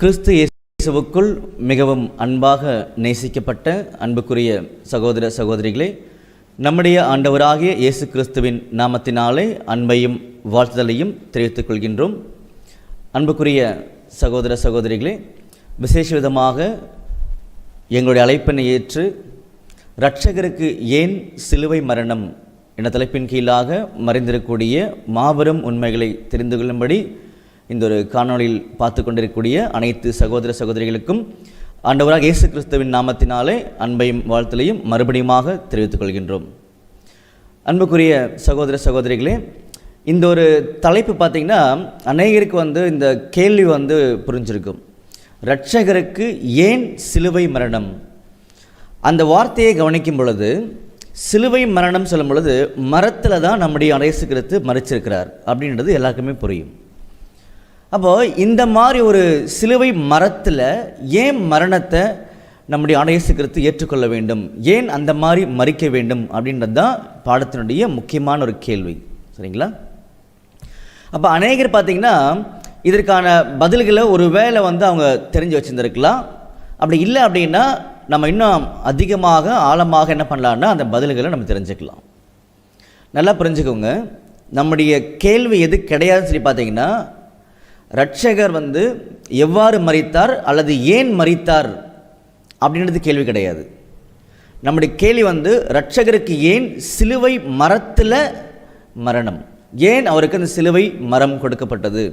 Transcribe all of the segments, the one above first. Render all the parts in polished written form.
கிறிஸ்து இயேசுவுக்குள் மிகவும் அன்பாக நேசிக்கப்பட்ட அன்புக்குரிய சகோதர சகோதரிகளே, நம்முடைய ஆண்டவராகிய இயேசு கிறிஸ்துவின் நாமத்தினாலே அன்பையும் வாழ்த்துதலையும் தெரிவித்துக் கொள்கின்றோம். அன்புக்குரிய சகோதர சகோதரிகளே, விசேஷ விதமாக எங்களுடைய அழைப்பினை ஏற்று இரட்சகருக்கு ஏன் சிலுவை மரணம் என்ற தலைப்பின் கீழாக மறைந்திருக்கக்கூடிய மாபெரும் உண்மைகளை தெரிந்து கொள்ளும்படி இந்த ஒரு காணொளியில் பார்த்து கொண்டிருக்கக்கூடிய அனைத்து சகோதர சகோதரிகளுக்கும் ஆண்டவராக இயேசு கிறிஸ்துவின் நாமத்தினாலே அன்பையும் வாழ்த்தலையும் மறுபடியுமாக தெரிவித்துக் கொள்கின்றோம். அன்புக்குரிய சகோதர சகோதரிகளே, இந்த ஒரு தலைப்பு பார்த்திங்கன்னா அநேகருக்கு இந்த கேள்வி புரிஞ்சிருக்கும். இரட்சகருக்கு ஏன் சிலுவை மரணம்? அந்த வார்த்தையை கவனிக்கும் பொழுது சிலுவை மரணம் சொல்லும் பொழுது மரத்தில் தான் நம்முடைய இயேசு கிறிஸ்து மரிச்சிருக்கிறார் அப்படின்றது எல்லாருக்குமே புரியும். அப்போது இந்த மாதிரி ஒரு சிலுவை மரத்தில் ஏன் மரணத்தை நம்முடைய இயேசு கிறிஸ்து ஏற்றுக்கொள்ள வேண்டும், ஏன் அந்த மாதிரி மரிக்க வேண்டும் அப்படின்றது தான் பாடத்தினுடைய முக்கியமான ஒரு கேள்வி. சரிங்களா? அப்போ அநேகர் பார்த்திங்கன்னா இதற்கான பதில்களை ஒரு வேளை அவங்க தெரிஞ்சு வச்சுருந்துருக்கலாம். அப்படி இல்லை அப்படின்னா நம்ம இன்னும் அதிகமாக ஆழமாக என்ன பண்ணலான்னா அந்த பதில்களை நம்ம தெரிஞ்சுக்கலாம். நல்லா புரிஞ்சுக்கோங்க, நம்முடைய கேள்வி எது கிடையாதுன்னு சொல்லி பார்த்தீங்கன்னா இரட்சகர் எவ்வாறு மரித்தார் அல்லது ஏன் மரித்தார் அப்படின்றது கேள்வி கிடையாது. நம்முடைய கேள்வி இரட்சகருக்கு ஏன் சிலுவை மரத்தில் மரணம், ஏன் அவருக்கு அந்த சிலுவை மரம் கொடுக்கப்பட்டது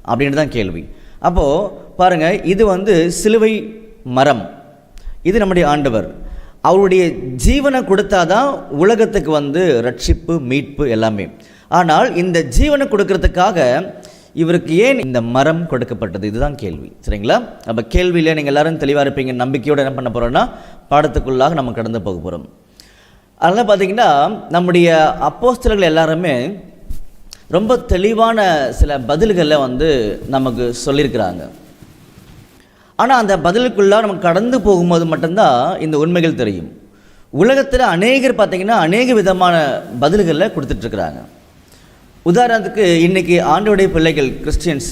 அப்படின்றது தான் கேள்வி. அப்போது பாருங்கள், இது சிலுவை மரம், இது நம்முடைய ஆண்டவர். அவருடைய ஜீவனை கொடுத்தாதான் உலகத்துக்கு ரட்சிப்பு மீட்பு எல்லாமே. ஆனால் இந்த ஜீவனை கொடுக்கறதுக்காக இவருக்கு ஏன் இந்த மரம் கொடுக்கப்பட்டது, இதுதான் கேள்வி. சரிங்களா? அப்போ கேள்வியில் நீங்கள் எல்லோரும் தெளிவாக இருப்பீங்க. நம்பிக்கையோடு என்ன பண்ண போகிறோன்னா பாடத்துக்குள்ளாக நம்ம கடந்து போக போகிறோம். அதனால் பார்த்திங்கன்னா நம்முடைய அப்போஸ்தலர்கள் எல்லாருமே ரொம்ப தெளிவான சில பதில்களை நமக்கு சொல்லியிருக்கிறாங்க. ஆனால் அந்த பதிலுக்குள்ளாக நம்ம கடந்து போகும்போது மட்டும்தான் இந்த உண்மைகள் தெரியும். உலகத்தில் அநேகர் பார்த்திங்கன்னா அநேக விதமான பதில்களை கொடுத்துட்ருக்குறாங்க. உதாரணத்துக்கு இன்றைக்கி ஆண்டவருடைய பிள்ளைகள் கிறிஸ்டியன்ஸ்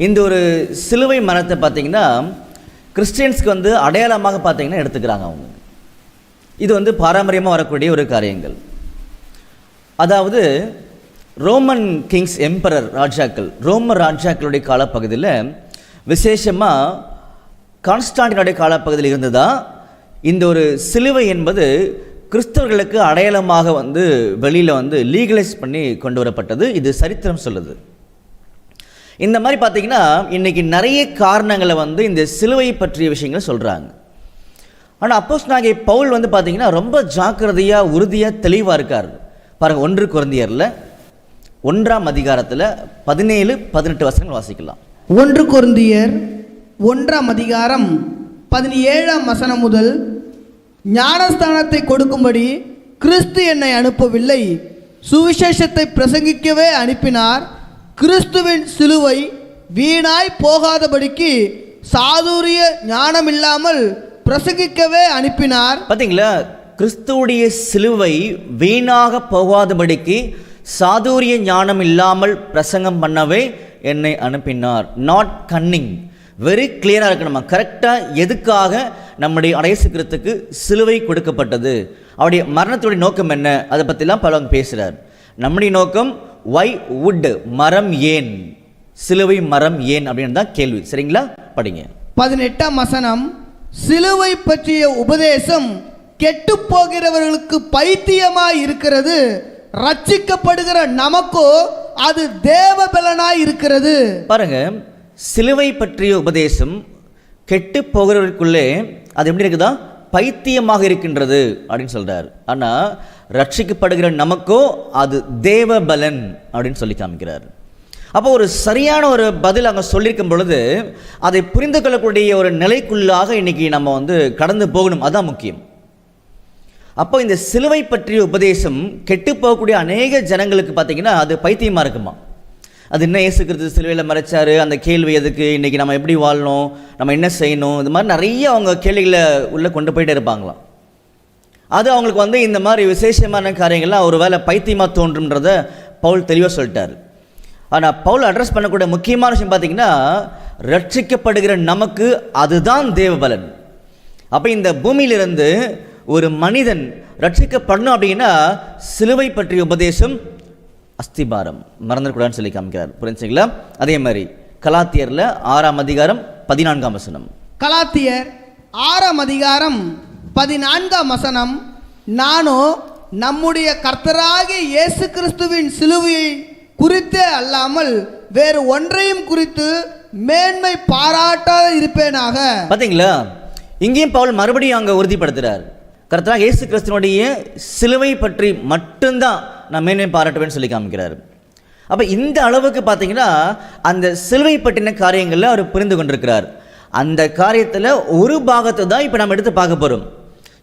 இந்த ஒரு சிலுவை மரத்தை பார்த்திங்கன்னா கிறிஸ்டியன்ஸ்க்கு அடையாளமாக பார்த்திங்கன்னா எடுத்துக்கிறாங்க. அவங்க இது பாரம்பரியமாக வரக்கூடிய ஒரு காரியங்கள். அதாவது ரோமன் கிங்ஸ் எம்பரர் ராஜாக்கள், ரோம ராஜாக்களுடைய காலப்பகுதியில் விசேஷமாக கான்ஸ்டாண்டினுடைய காலப்பகுதியில் இருந்ததா இந்த ஒரு சிலுவை என்பது கிறிஸ்தவர்களுக்கு அடையாளமாக வெளியில் லீகலைஸ் பண்ணி கொண்டு வரப்பட்டது. இது சரித்திரம் சொல்லுது. இந்த மாதிரி பார்த்திங்கன்னா இன்றைக்கி நிறைய காரணங்களை இந்த சிலுவை பற்றிய விஷயங்களை சொல்கிறாங்க. ஆனால் அப்போஸ்தலனாகிய பவுல் பார்த்திங்கன்னா ரொம்ப ஜாக்கிரதையாக உறுதியாக தெளிவாக இருக்கார். பாருங்கள், 1 கொரிந்தியரில் 1ஆம் அதிகாரத்தில் 17-18 வசனங்கள் வாசிக்கலாம். 1 கொரிந்தியர் 1ஆம் அதிகாரம் 17ஆம் வசனம் முதல், ஞானஸ்தானத்தை கொடுக்கும்படி கிறிஸ்து என்னை அனுப்பவில்லை, சுவிசேஷத்தை பிரசங்கிக்கவே அனுப்பினார். கிறிஸ்துவின் சிலுவை வீணாய் போகாதபடிக்கு சாதுரிய ஞானம் இல்லாமல் பிரசங்கிக்கவே அனுப்பினார். பார்த்தீங்களா? கிறிஸ்துவுடைய சிலுவை வீணாக போகாதபடிக்கு சாதுரிய ஞானம் இல்லாமல் பிரசங்கம் பண்ணவே என்னை அனுப்பினார். நாட் கன்னிங், வெரி கிளியராக இருக்கணுமா, கரெக்டாக எதுக்காக நம்முடைய இயேசு கிறிஸ்துவுக்கு சிலுவை கொடுக்கப்பட்டது, அவருடைய மரணத்துடைய நோக்கம் என்ன, அதை பற்றிலாம் பலவங்க பேசுகிறார். நம்முடைய நோக்கம் வை வுட், மரம் ஏன், சிலுவை மரம் ஏன் அப்படின்னு தான் கேள்வி. சரிங்களா? படிங்க. 18ஆம் வசனம், சிலுவை பற்றிய உபதேசம் கெட்டு போகிறவர்களுக்கு பைத்தியமாய் இருக்கிறது, ரட்சிக்கப்படுகிற நமக்கோ அது தேவ பலனாய் இருக்கிறது. பாருங்க, சிலுவை பற்றிய உபதேசம் கெட்டு போகிறவர்களுக்குள்ளே அது எப்படி இருக்குதா, பைத்தியமாக இருக்கின்றது அப்படின்னு சொல்கிறார். ஆனால் ரட்சிக்கப்படுகிற நமக்கோ அது தேவ பலன் அப்படின்னு சொல்லி காமிக்கிறார். அப்போ ஒரு சரியான ஒரு பதில் அங்கே சொல்லியிருக்கும் பொழுது அதை புரிந்து கொள்ளக்கூடிய ஒரு நிலைக்குள்ளாக இன்றைக்கி நம்ம கடந்து போகணும். அதுதான் முக்கியம். அப்போ இந்த சிலுவை பற்றிய உபதேசம் கெட்டு போகக்கூடிய அநேக ஜனங்களுக்கு பார்த்திங்கன்னா அது பைத்தியமாக இருக்குமா. அது என்ன, இயேசு கிறிஸ்து சிலுவையில் மறைச்சார், அந்த கேள்வி எதுக்கு, இன்றைக்கி நம்ம எப்படி வாழணும், நம்ம என்ன செய்யணும், இது மாதிரி நிறைய அவங்க கேள்விகளை உள்ளே கொண்டு போயிட்டே இருப்பாங்களாம். அது அவங்களுக்கு இந்த மாதிரி விசேஷமான காரியங்கள்லாம் ஒரு வேளை பைத்தியமாக தோன்றும்ன்றதை பவுல் தெளிவாக சொல்லிட்டார். ஆனால் பவுல் அட்ரஸ் பண்ணக்கூடிய முக்கியமான விஷயம் பார்த்திங்கன்னா ரட்சிக்கப்படுகிற நமக்கு அதுதான் தேவபலன். அப்போ இந்த பூமியிலிருந்து ஒரு மனிதன் ரட்சிக்கப்படணும் அப்படின்னா சிலுவை பற்றிய உபதேசம் அஸ்திபாரம், மறந்துடக்கூடாதுன்னு சொல்லி காமிக்கிறார். புரிஞ்சுங்களா? அதே மாதிரி கலாத்தியரில் 6ஆம் அதிகாரம் 14ஆம் வசனம். கலாத்தியர் 6ஆம் அதிகாரம் 14ஆம் வசனம், நானோ நம்முடைய கர்த்தராகிய இயேசு கிறிஸ்துவின் சிலுவையை குறித்தே அல்லாமல் வேறு ஒன்றையும் குறித்து மேன்மை பாராட்டாத இருப்பேனாக. பார்த்தீங்களா? இங்கேயும் பவுல் மறுபடியும் அங்கே உறுதிப்படுத்துகிறார், கர்த்தராகிய இயேசு கிறிஸ்துவனுடைய சிலுவை பற்றி மட்டும்தான் நான் மேன்மை பாராட்டுவேன்னு சொல்லி காமிக்கிறார். அப்போ இந்த அளவுக்கு பார்த்தீங்கன்னா அந்த சிலுவை பற்றின காரியங்களில் அவர் புரிந்து கொண்டிருக்கிறார். அந்த காரியத்தில் ஒரு பாகத்தை தான் இப்போ நம்ம எடுத்து பார்க்க போகிறோம்.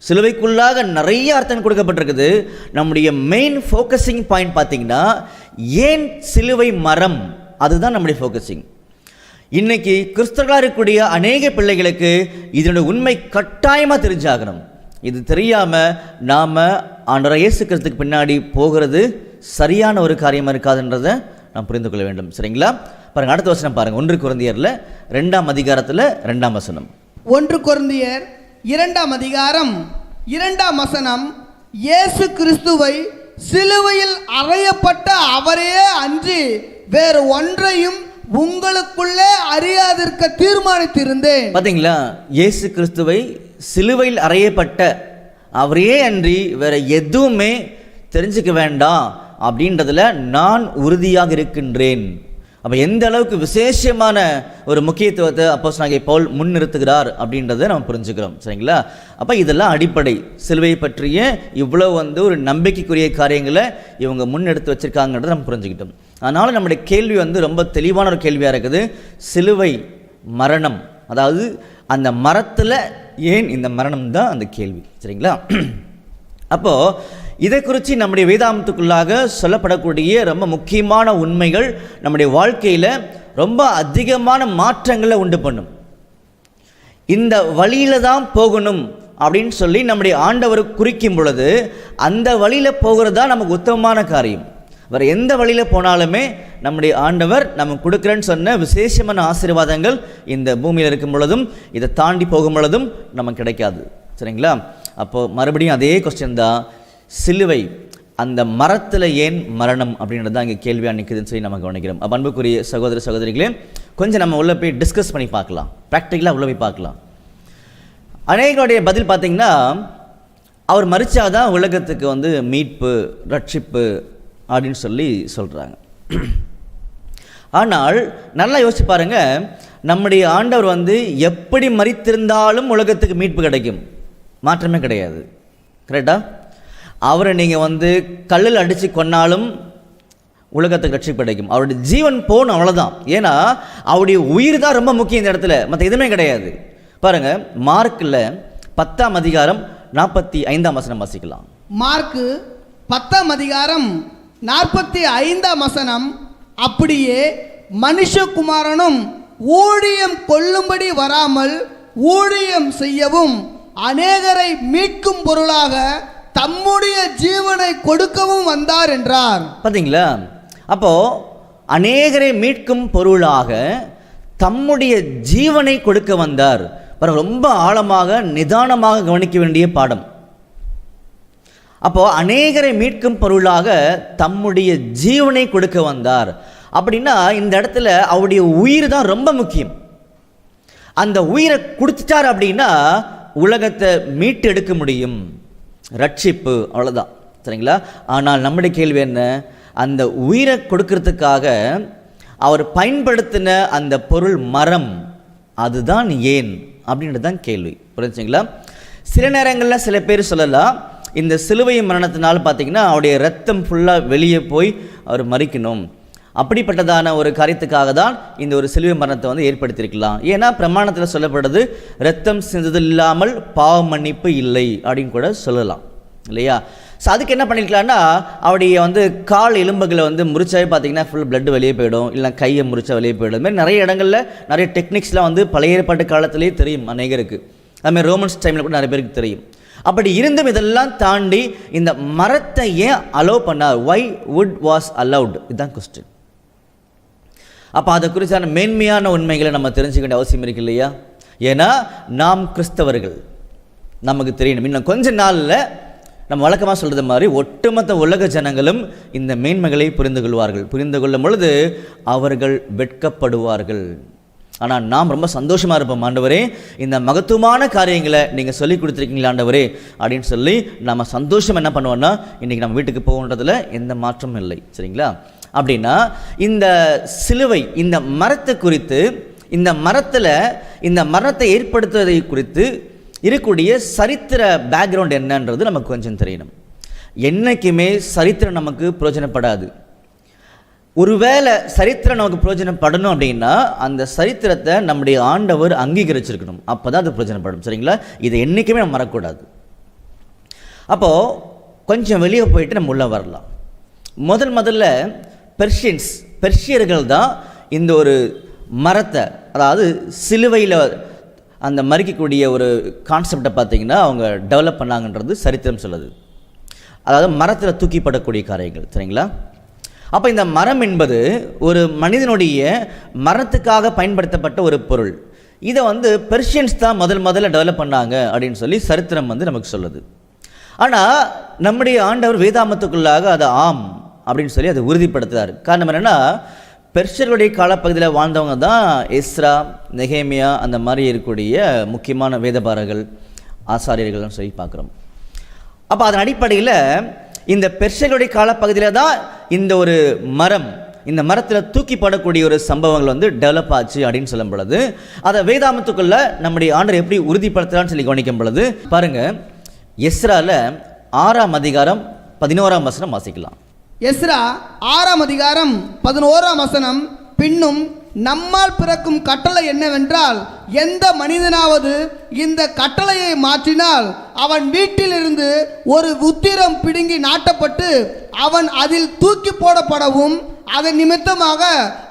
சிலுவைக்குள்ளாக நிறைய அர்த்தங்கள் கொடுக்கப்பட்டிருக்குது. நம்முடைய மெயின் ஃபோக்கஸிங் பாயிண்ட் பார்த்தீங்கன்னா ஏன் சிலுவை மரம், அதுதான் நம்முடைய ஃபோக்கஸிங். இன்னைக்கு கிறிஸ்தவர்களாக இருக்கக்கூடிய அநேக பிள்ளைகளுக்கு இதனுடைய உண்மை கட்டாயமாக தெரிஞ்சாகணும். இது தெரியாமல் நாம் ஆண்டவராகிய இயேசு கிறிஸ்துக்கு பின்னாடி போகிறது சரியான ஒரு காரியமாக இருக்காதுன்றதை நாம் புரிந்து கொள்ள வேண்டும். சரிங்களா? பாருங்க, அடுத்த வசனம் பாருங்க. 1 கொரிந்தியரில் 2ஆம் அதிகாரத்தில் 2ஆம் வசனம். 1 கொரிந்தியர் 2ஆம் அதிகாரம் 2ஆம் வசனம், இயேசு கிறிஸ்துவை சிலுவையில் அறையப்பட்ட அவரே அன்றி வேறு ஒன்றையும் உங்களுக்குள்ளே அறியாதிருக்க தீர்மானித்திருந்தேன். பார்த்தீங்களா? இயேசு கிறிஸ்துவை சிலுவையில் அறையப்பட்ட அவரே அன்றி வேற எதுவுமே தெரிஞ்சுக்க வேண்டாம் அப்படின்றதுல நான் உறுதியாக இருக்கின்றேன். அப்போ எந்த அளவுக்கு விசேஷமான ஒரு முக்கியத்துவத்தை அப்போஸ்தலனாகிய பவுல் முன்னிறுத்துகிறார் அப்படின்றத நம்ம புரிஞ்சுக்கிறோம். சரிங்களா? அப்போ இதெல்லாம் அடிப்படை. சிலுவையை பற்றிய இவ்வளோ ஒரு நம்பிக்கைக்குரிய காரியங்களை இவங்க முன்னெடுத்து வச்சிருக்காங்கன்றதை நம்ம புரிஞ்சுக்கிட்டோம். அதனால் நம்முடைய கேள்வி ரொம்ப தெளிவான ஒரு கேள்வியாக இருக்குது. சிலுவை மரணம், அதாவது அந்த மரத்தில் ஏன் இந்த மரணம் தான் அந்த கேள்வி. சரிங்களா? அப்போது இதை குறித்து நம்முடைய வேதாந்தத்துக்குள்ளாக சொல்லப்படக்கூடிய ரொம்ப முக்கியமான உண்மைகள் நம்முடைய வாழ்க்கையில் ரொம்ப அதிகமான மாற்றங்களை உண்டு பண்ணும். இந்த வழியில் தான் போகணும் அப்படின்னு சொல்லி நம்முடைய ஆண்டவர் குறிக்கும் பொழுது அந்த வழியில் போகிறது தான் நமக்கு உத்தமமான காரியம். வேறு எந்த வழியில் போனாலுமே நம்முடைய ஆண்டவர் நமக்கு கொடுக்குறேன்னு சொன்ன விசேஷமான ஆசீர்வாதங்கள் இந்த பூமியில் இருக்கும் பொழுதும் இதை தாண்டி போகும் பொழுதும் நமக்கு கிடைக்காது. சரிங்களா? அப்போது மறுபடியும் அதே கொஸ்டின் தான், சிலுவை அந்த மரத்தில் ஏன் மரணம் அப்படின்றது தான் இங்கே கேள்வியாக நிற்குதுன்னு சொல்லி நம்ம கவனிக்கிறோம். அப்போ அன்புக்குரிய சகோதர சகோதரிகளே, கொஞ்சம் நம்ம உள்ளே போய் டிஸ்கஸ் பண்ணி பார்க்கலாம், ப்ராக்டிக்கலாக உள்ளே போய் பார்க்கலாம். அநேகருடைய பதில் பார்த்திங்கன்னா, அவர் மரிச்சாதான் உலகத்துக்கு மீட்பு ரட்சிப்பு அப்படின்னு சொல்லி சொல்கிறாங்க. ஆனால் நல்லா யோசிச்சு பாருங்கள், நம்முடைய ஆண்டவர் எப்படி மரித்திருந்தாலும் உலகத்துக்கு மீட்பு கிடைக்கும், மாற்றமே கிடையாது. கரெக்டா? அவரை நீங்கள் கல்லில் அடித்து கொன்னாலும் உலகத்துக்கு ரட்சிப்பு கிடைக்கும். அவருடைய ஜீவன் போகணும், அவ்வளோதான். ஏன்னா அவருடைய உயிர் தான் ரொம்ப முக்கியம் இந்த இடத்துல, மற்ற எதுவுமே கிடையாது. பாருங்கள், மார்க்கில் 10ஆம் அதிகாரம் 45ஆம் வசனம் வாசிக்கலாம். மார்க்கு 10ஆம் அதிகாரம் 45ஆம் வசனம், அப்படியே மனுஷகுமாரனும் ஊழியம் கொள்ளும்படி வராமல் ஊழியம் செய்யவும் அநேகரை மீட்கும் பொருளாக தம்முடைய ஜீவனை கொடுக்கவும் வந்தார் என்றார். பார்த்தீங்களா? அப்போ அநேகரை மீட்கும் பொருளாக தம்முடைய ஜீவனை கொடுக்க வந்தார். ரொம்ப ஆழமாக நிதானமாக கவனிக்க வேண்டிய பாடம். அப்போ அநேகரை மீட்கும் பொருளாக தம்முடைய ஜீவனை கொடுக்க வந்தார் அப்படின்னா இந்த இடத்துல அவருடைய உயிர் தான் ரொம்ப முக்கியம். அந்த உயிரை கொடுத்துட்டார் அப்படின்னா உலகத்தை மீட்டு எடுக்க முடியும், ரட்சிப்பு, அவ்வளோதான். சரிங்களா? ஆனால் நம்முடைய கேள்வி என்ன, அந்த உயிரை கொடுக்கறதுக்காக அவர் பயன்படுத்தின அந்த பொருள் மரம், அதுதான் ஏன் அப்படின்றது தான் கேள்வி. புரிஞ்சுங்களா? சில நேரங்களில் சில பேர் சொல்லலாம், இந்த சிலுவை மரணத்தினால் பார்த்திங்கன்னா அவருடைய ரத்தம் ஃபுல்லாக வெளியே போய் அவர் மரிக்கணும், அப்படிப்பட்டதான ஒரு காரியத்துக்காக தான் இந்த ஒரு சிலுவை மரணத்தை ஏற்படுத்தியிருக்கலாம். ஏன்னா பிரமாணத்தில் சொல்லப்படுறது ரத்தம் சிந்தது இல்லாமல் பாவ மன்னிப்பு இல்லை அப்படின்னு கூட சொல்லலாம் இல்லையா? ஸோ அதுக்கு என்ன பண்ணியிருக்கலாம்னா, அவருடைய கால் எலும்புகளை முறிச்சாவே பார்த்தீங்கன்னா ஃபுல் பிளட் வெளியே போயிடும், இல்லை கையை முறிச்சா வெளியே போயிடும். இதுமாதிரி நிறைய இடங்களில் நிறைய டெக்னிக்ஸ்லாம் பழைய ஏற்பாட்டு காலத்திலேயே தெரியும் அநேகருக்கு. அதுமாதிரி ரோமன்ஸ் டைமில் கூட நிறைய பேருக்கு தெரியும். அப்படி இருந்தும் இதெல்லாம் தாண்டி இந்த மரத்தை ஏன் அலோவ் பண்ணார்? Why wood was allowed? இதுதான் கொஸ்டின். அப்போ அதை குறித்தான மேன்மையான உண்மைகளை நம்ம தெரிஞ்சுக்க வேண்டிய அவசியம் இருக்கு இல்லையா? ஏன்னா நாம் கிறிஸ்தவர்கள், நமக்கு தெரியணும். இன்னும் கொஞ்ச நாளில் நம்ம வழக்கமாக சொல்கிறது மாதிரி ஒட்டுமொத்த உலக ஜனங்களும் இந்த மேன்மைகளை புரிந்து கொள்வார்கள். புரிந்து கொள்ளும் பொழுது அவர்கள் வெட்கப்படுவார்கள். ஆனால் நாம் ரொம்ப சந்தோஷமாக இருப்போம். ஆண்டவரே, இந்த மகத்துவமான காரியங்களை நீங்கள் சொல்லி கொடுத்துருக்கீங்களா ஆண்டவரே அப்படின்னு சொல்லி நம்ம சந்தோஷம் என்ன பண்ணுவோன்னா, இன்றைக்கி நம்ம வீட்டுக்கு போகன்றதில் எந்த மாற்றமும் இல்லை. சரிங்களா? அப்படின்னா இந்த சிலுவை, இந்த மரத்தை குறித்து, இந்த மரத்தில் இந்த மரத்தை ஏற்படுத்துவதை குறித்து இருக்கக்கூடிய சரித்திர பேக்ரவுண்ட் என்னன்றது நமக்கு கொஞ்சம் தெரியணும். என்றைக்குமே சரித்திரம் நமக்கு பிரயோஜனப்படாது. ஒருவேளை சரித்திரம் நமக்கு பிரயோஜனப்படணும் அப்படின்னா அந்த சரித்திரத்தை நம்முடைய ஆண்டவர் அங்கீகரிச்சிருக்கணும். அப்போ தான் அது பிரயோஜனப்படும். சரிங்களா? இதை என்றைக்குமே நம்ம மறக்கக்கூடாது. அப்போது கொஞ்சம் வெளியே போயிட்டு நம்ம உள்ளே வரலாம். முதல்ல பெர்ஷியர்கள் தான் இந்த ஒரு மரத்தை, அதாவது சிலுவையில் அந்த மறிக்கக்கூடிய ஒரு கான்செப்டை பார்த்திங்கன்னா அவங்க டெவலப் பண்ணாங்கன்றது சரித்திரம் சொல்லுது. அதாவது மரத்தில் தூக்கிப்படக்கூடிய காரியங்கள். சரிங்களா? அப்போ இந்த மரம் என்பது ஒரு மனிதனுடைய மரத்துக்காக பயன்படுத்தப்பட்ட ஒரு பொருள். இதை பெர்ஷியன்ஸ் தான் முதல்ல டெவலப் பண்ணாங்க அப்படின்னு சொல்லி சரித்திரம் நமக்கு சொல்லுது. ஆனால் நம்முடைய ஆண்டவர் வேதாமத்துக்குள்ளாக அதை ஆம் அப்படின்னு சொல்லி அதை உறுதிப்படுத்துகிறார். காரணம் என்னென்னா, பெர்ஷியர்களுடைய காலப்பகுதியில் வாழ்ந்தவங்க தான் எஸ்ரா, நெகேமியா, அந்த மாதிரி இருக்கக்கூடிய முக்கியமான வேதபாரர்கள், ஆசாரியர்கள்னு சொல்லி பார்க்குறோம். அப்போ அதன் அடிப்படையில் இந்த பெர்ஷியர்களுடைய காலப்பகுதியில் தான் இந்த ஒரு மரம், இந்த மரத்தில் தூக்கிப்படக்கூடிய ஒரு சம்பவங்கள் டெவலப் ஆச்சு அப்படின்னு சொல்லும் பொழுது அதை வேதாமத்துக்குள்ள நம்முடைய ஆண்டவர் எப்படி உறுதிப்படுத்தலான்னு சொல்லி கவனிக்கும் பொழுது பாருங்கள், எஸ்ரால 6ஆம் அதிகாரம் 11ஆம் வசனம் வாசிக்கலாம். எஸ்ரா 6ஆம் அதிகாரம் 11ஆம் வசனம், பின்னும் நம்மால் பிறக்கும் கட்டளை என்னவென்றால், எந்த மனிதனாவது இந்த கட்டளையை மாற்றினால் அவன் வீட்டிலிருந்து ஒரு உத்திரம் பிடுங்கி நாட்டப்பட்டு அவன் அதில் தூக்கி போடப்படவும் அதன் நிமித்தமாக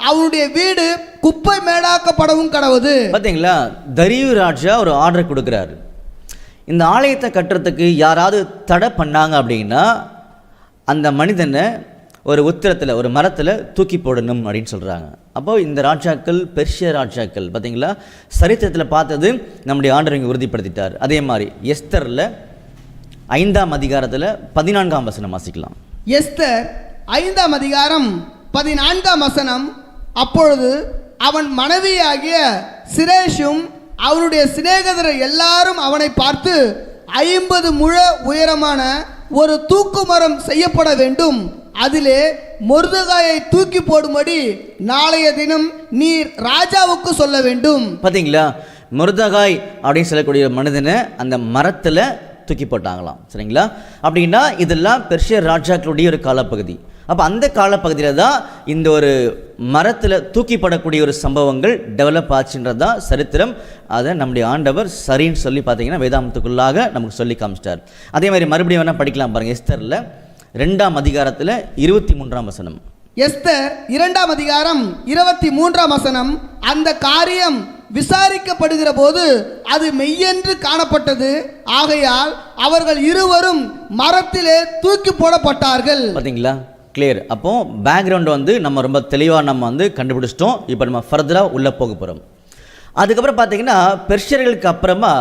அவனுடைய வீடு குப்பை மேடாக்கப்படவும் கடவுது. பார்த்தீங்களா? தரியு ராஜா ஒரு ஆர்டர் கொடுக்குறாரு. இந்த ஆலயத்தை கட்டுறதுக்கு யாராவது தடை பண்ணாங்க அப்படின்னா அந்த மனிதனை ஒரு உத்திரத்தில், ஒரு மரத்தில் தூக்கி போடணும் அப்படின்னு சொல்கிறாங்க. அப்போது இந்த ராஜாக்கள் பெர்ஷிய ராஜாக்கள் பார்த்தீங்களா, சரித்திரத்தில் பார்த்தது நம்முடைய ஆண்டவர் இங்கே உறுதிப்படுத்திட்டார். அதே மாதிரி எஸ்தரில் 5ஆம் அதிகாரத்தில் 14ஆம் வசனம் வாசிக்கலாம். எஸ்தர் 5ஆம் அதிகாரம் 14ஆம் வசனம், அப்பொழுது அவன் மனைவியாகிய சிரேஷும் அவனுடைய சிநேகிதர் எல்லாரும் அவனை பார்த்து, 50 முழ உயரமான ஒரு தூக்கு மரம் செய்யப்பட வேண்டும், அதிலே மொர்தெகாயை தூக்கி போடும்படி நாளைய தினம் நீர் ராஜாவுக்கு சொல்ல வேண்டும். பார்த்தீங்களா? மொர்தெகாய் அப்படின்னு சொல்லக்கூடிய மனிதனை அந்த மரத்தில் தூக்கி போட்டாங்களாம். சரிங்களா? அப்படின்னா இதெல்லாம் பெர்ஷிய ராஜாக்களுடைய ஒரு காலப்பகுதி. அப்போ அந்த காலப்பகுதியில் தான் இந்த ஒரு மரத்தில் தூக்கிப்படக்கூடிய ஒரு சம்பவங்கள் டெவலப் ஆச்சுன்றது தான் சரித்திரம். அதை நம்முடைய ஆண்டவர் சரின்னு சொல்லி பார்த்தீங்கன்னா வேதாமத்துக்குள்ளாக நமக்கு சொல்லி காமிச்சிட்டார். அதே மாதிரி மறுபடியும் வேணால் படிக்கலாம் பாருங்கள். எஸ்தரில் 2ஆம் அதிகாரத்தில் 23ஆம் வசனம். எஸ்தர் 2ஆம் அதிகாரம் 23ஆம் வசனம், அந்த காரியம் விசாரிக்கப்படுகிற போது அது மெய்யென்று காணப்பட்டது, ஆகையால் அவர்கள் இருவரும் மரத்திலே தூக்கி போடப்பட்டார்கள். பார்த்தீங்களா? கிளியர். அப்போ பேக்ரவுண்ட் நம்ம ரொம்ப தெளிவாக நம்ம கண்டுபிடிச்சிட்டோம். இப்போ நம்ம ஃபர்தராக உள்ளே போக போகிறோம். அதுக்கப்புறம் பார்த்தீங்கன்னா பெர்ஷியர்களுக்கு அப்புறமா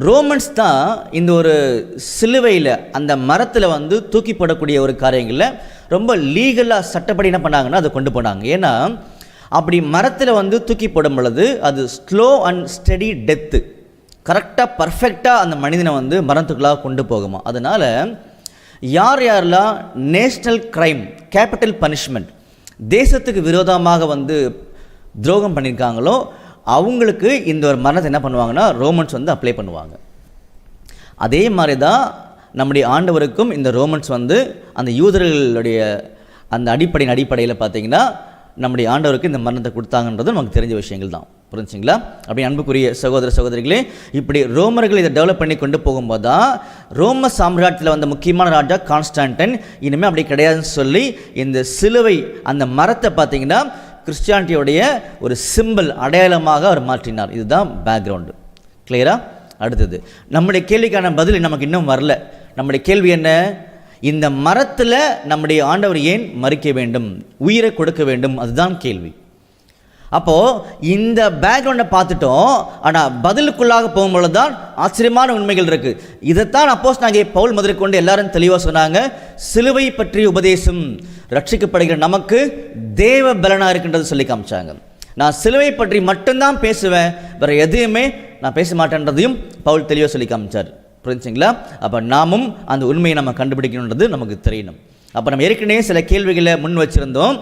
ரோமன்ஸ் தான் இந்த ஒரு சிலுவையில் அந்த மரத்தில் தூக்கி போடக்கூடிய ஒரு காரியங்களில் ரொம்ப லீகலாக சட்டப்படி என்ன பண்ணாங்கன்னா அதை கொண்டு போனாங்க. ஏன்னா அப்படி மரத்தில் தூக்கி போடும் பொழுது அது ஸ்லோ அண்ட் ஸ்டெடி டெத்து, கரெக்டாக பர்ஃபெக்டாக அந்த மனிதனை மரத்துக்குள்ளாக கொண்டு போகுமா. அதனால் யாரெல்லாம் நேஷ்னல் கிரைம், கேபிட்டல் பனிஷ்மெண்ட், தேசத்துக்கு விரோதமாக துரோகம் பண்ணியிருக்காங்களோ அவங்களுக்கு இந்த ஒரு மரணத்தை என்ன பண்ணுவாங்கன்னா ரோமன்ஸ் அப்ளை பண்ணுவாங்க. அதே மாதிரி தான் நம்முடைய ஆண்டவருக்கும் இந்த ரோமன்ஸ் அந்த யூதர்களுடைய அந்த அடிப்படையில் பார்த்தீங்கன்னா நம்முடைய ஆண்டவருக்கு இந்த மரணத்தை கொடுத்தாங்கன்றது நமக்கு தெரிஞ்ச விஷயங்கள் தான். புரிஞ்சுங்களா? அப்படி அன்புக்குரிய சகோதர சகோதரிகளே, இப்படி ரோமர்கள் இதை டெவலப் பண்ணி கொண்டு போகும்போது தான் ரோம சாம்ராஜ்யத்தில் முக்கியமான ராஜா கான்ஸ்டான்டைன் இனிமேல் அப்படி கிடையாதுன்னு சொல்லி இந்த சிலுவை அந்த மரத்தை பார்த்தீங்கன்னா கிறிஸ்டியானிட்டியோடைய ஒரு சிம்பிள், அடையாளமாக அவர் மாற்றினார். இதுதான் பேக்ரவுண்டு. கிளியரா? அடுத்தது நம்முடைய கேள்விக்கான பதில் நமக்கு இன்னும் வரல. நம்முடைய கேள்வி என்ன? இந்த மரத்தில் நம்முடைய ஆண்டவர் ஏன் மறிக்க வேண்டும், உயிரை கொடுக்க வேண்டும்? அதுதான் கேள்வி. அப்போது இந்த பேக்ரவுண்டை பார்த்துட்டோம். ஆனால் பதிலுக்குள்ளாக போகும்பொழுது தான் ஆச்சரியமான உண்மைகள் இருக்குது. இதைத்தான் அப்போஸ்தலனாகிய பவுல் முதற்கொண்டு எல்லாரும் தெளிவாக சொன்னாங்க. சிலுவை பற்றிய உபதேசம் ரட்சிக்கப்படுகிற நமக்கு தேவ பலனாக இருக்கின்றது சொல்லி காமிச்சாங்க. நான் சிலுவை பற்றி மட்டும்தான் பேசுவேன், வேறு எதையுமே நான் பேச மாட்டேன்றதையும் பவுல் தெளிவாக சொல்லி காமிச்சார். புரிஞ்சுங்களா? அப்போ நாமும் அந்த உண்மையை நம்ம கண்டுபிடிக்கணுன்றது நமக்கு தெரியணும். அப்போ நம்ம ஏற்கனவே சில கேள்விகளை முன் வச்சுருந்தோம்.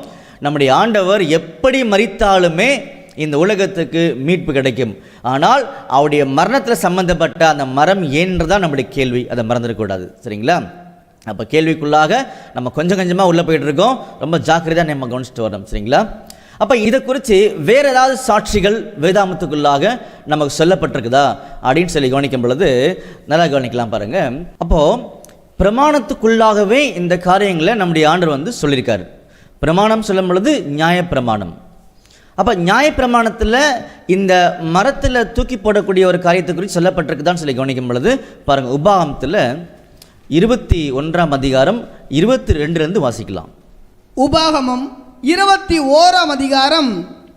நம்முடைய ஆண்டவர் எப்படி மரித்தாலுமே இந்த உலகத்துக்கு மீட்பு கிடைக்கும். ஆனால் அவருடைய மரணத்தில் சம்பந்தப்பட்ட அந்த மரம் ஏன்றதான் நம்முடைய கேள்வி. அதை மறந்துடக்கூடாது. சரிங்களா? அப்போ கேள்விக்குள்ளாக நம்ம கொஞ்சம் கொஞ்சமாக உள்ளே போயிட்டு இருக்கோம். ரொம்ப ஜாக்கிரதையாக நம்ம கவனிச்சுட்டு வரோம். சரிங்களா? அப்போ இதை குறித்து வேறு ஏதாவது சாட்சிகள் வேதாமத்துக்குள்ளாக நமக்கு சொல்லப்பட்டிருக்குதா அப்படின்னு சொல்லி கவனிக்கும் பொழுது நல்லா கவனிக்கலாம் பாருங்கள். அப்போது பிரமாணத்துக்குள்ளாகவே இந்த காரியங்களை நம்முடைய ஆண்டவர் சொல்லியிருக்காரு. பிரமாணம் சொல்லும் பொழுது நியாயப்பிரமாணம். அப்போ நியாயப்பிரமாணத்தில் இந்த மரத்தில் தூக்கி போடக்கூடிய ஒரு காரியத்தை குறித்து சொல்லப்பட்டிருக்குதான்னு சொல்லி கவனிக்கும் பொழுது பாருங்கள், உபாகமத்தில் 21ஆம் அதிகாரம் 22 வாசிக்கலாம். உபாகமம் 21ஆம் அதிகாரம்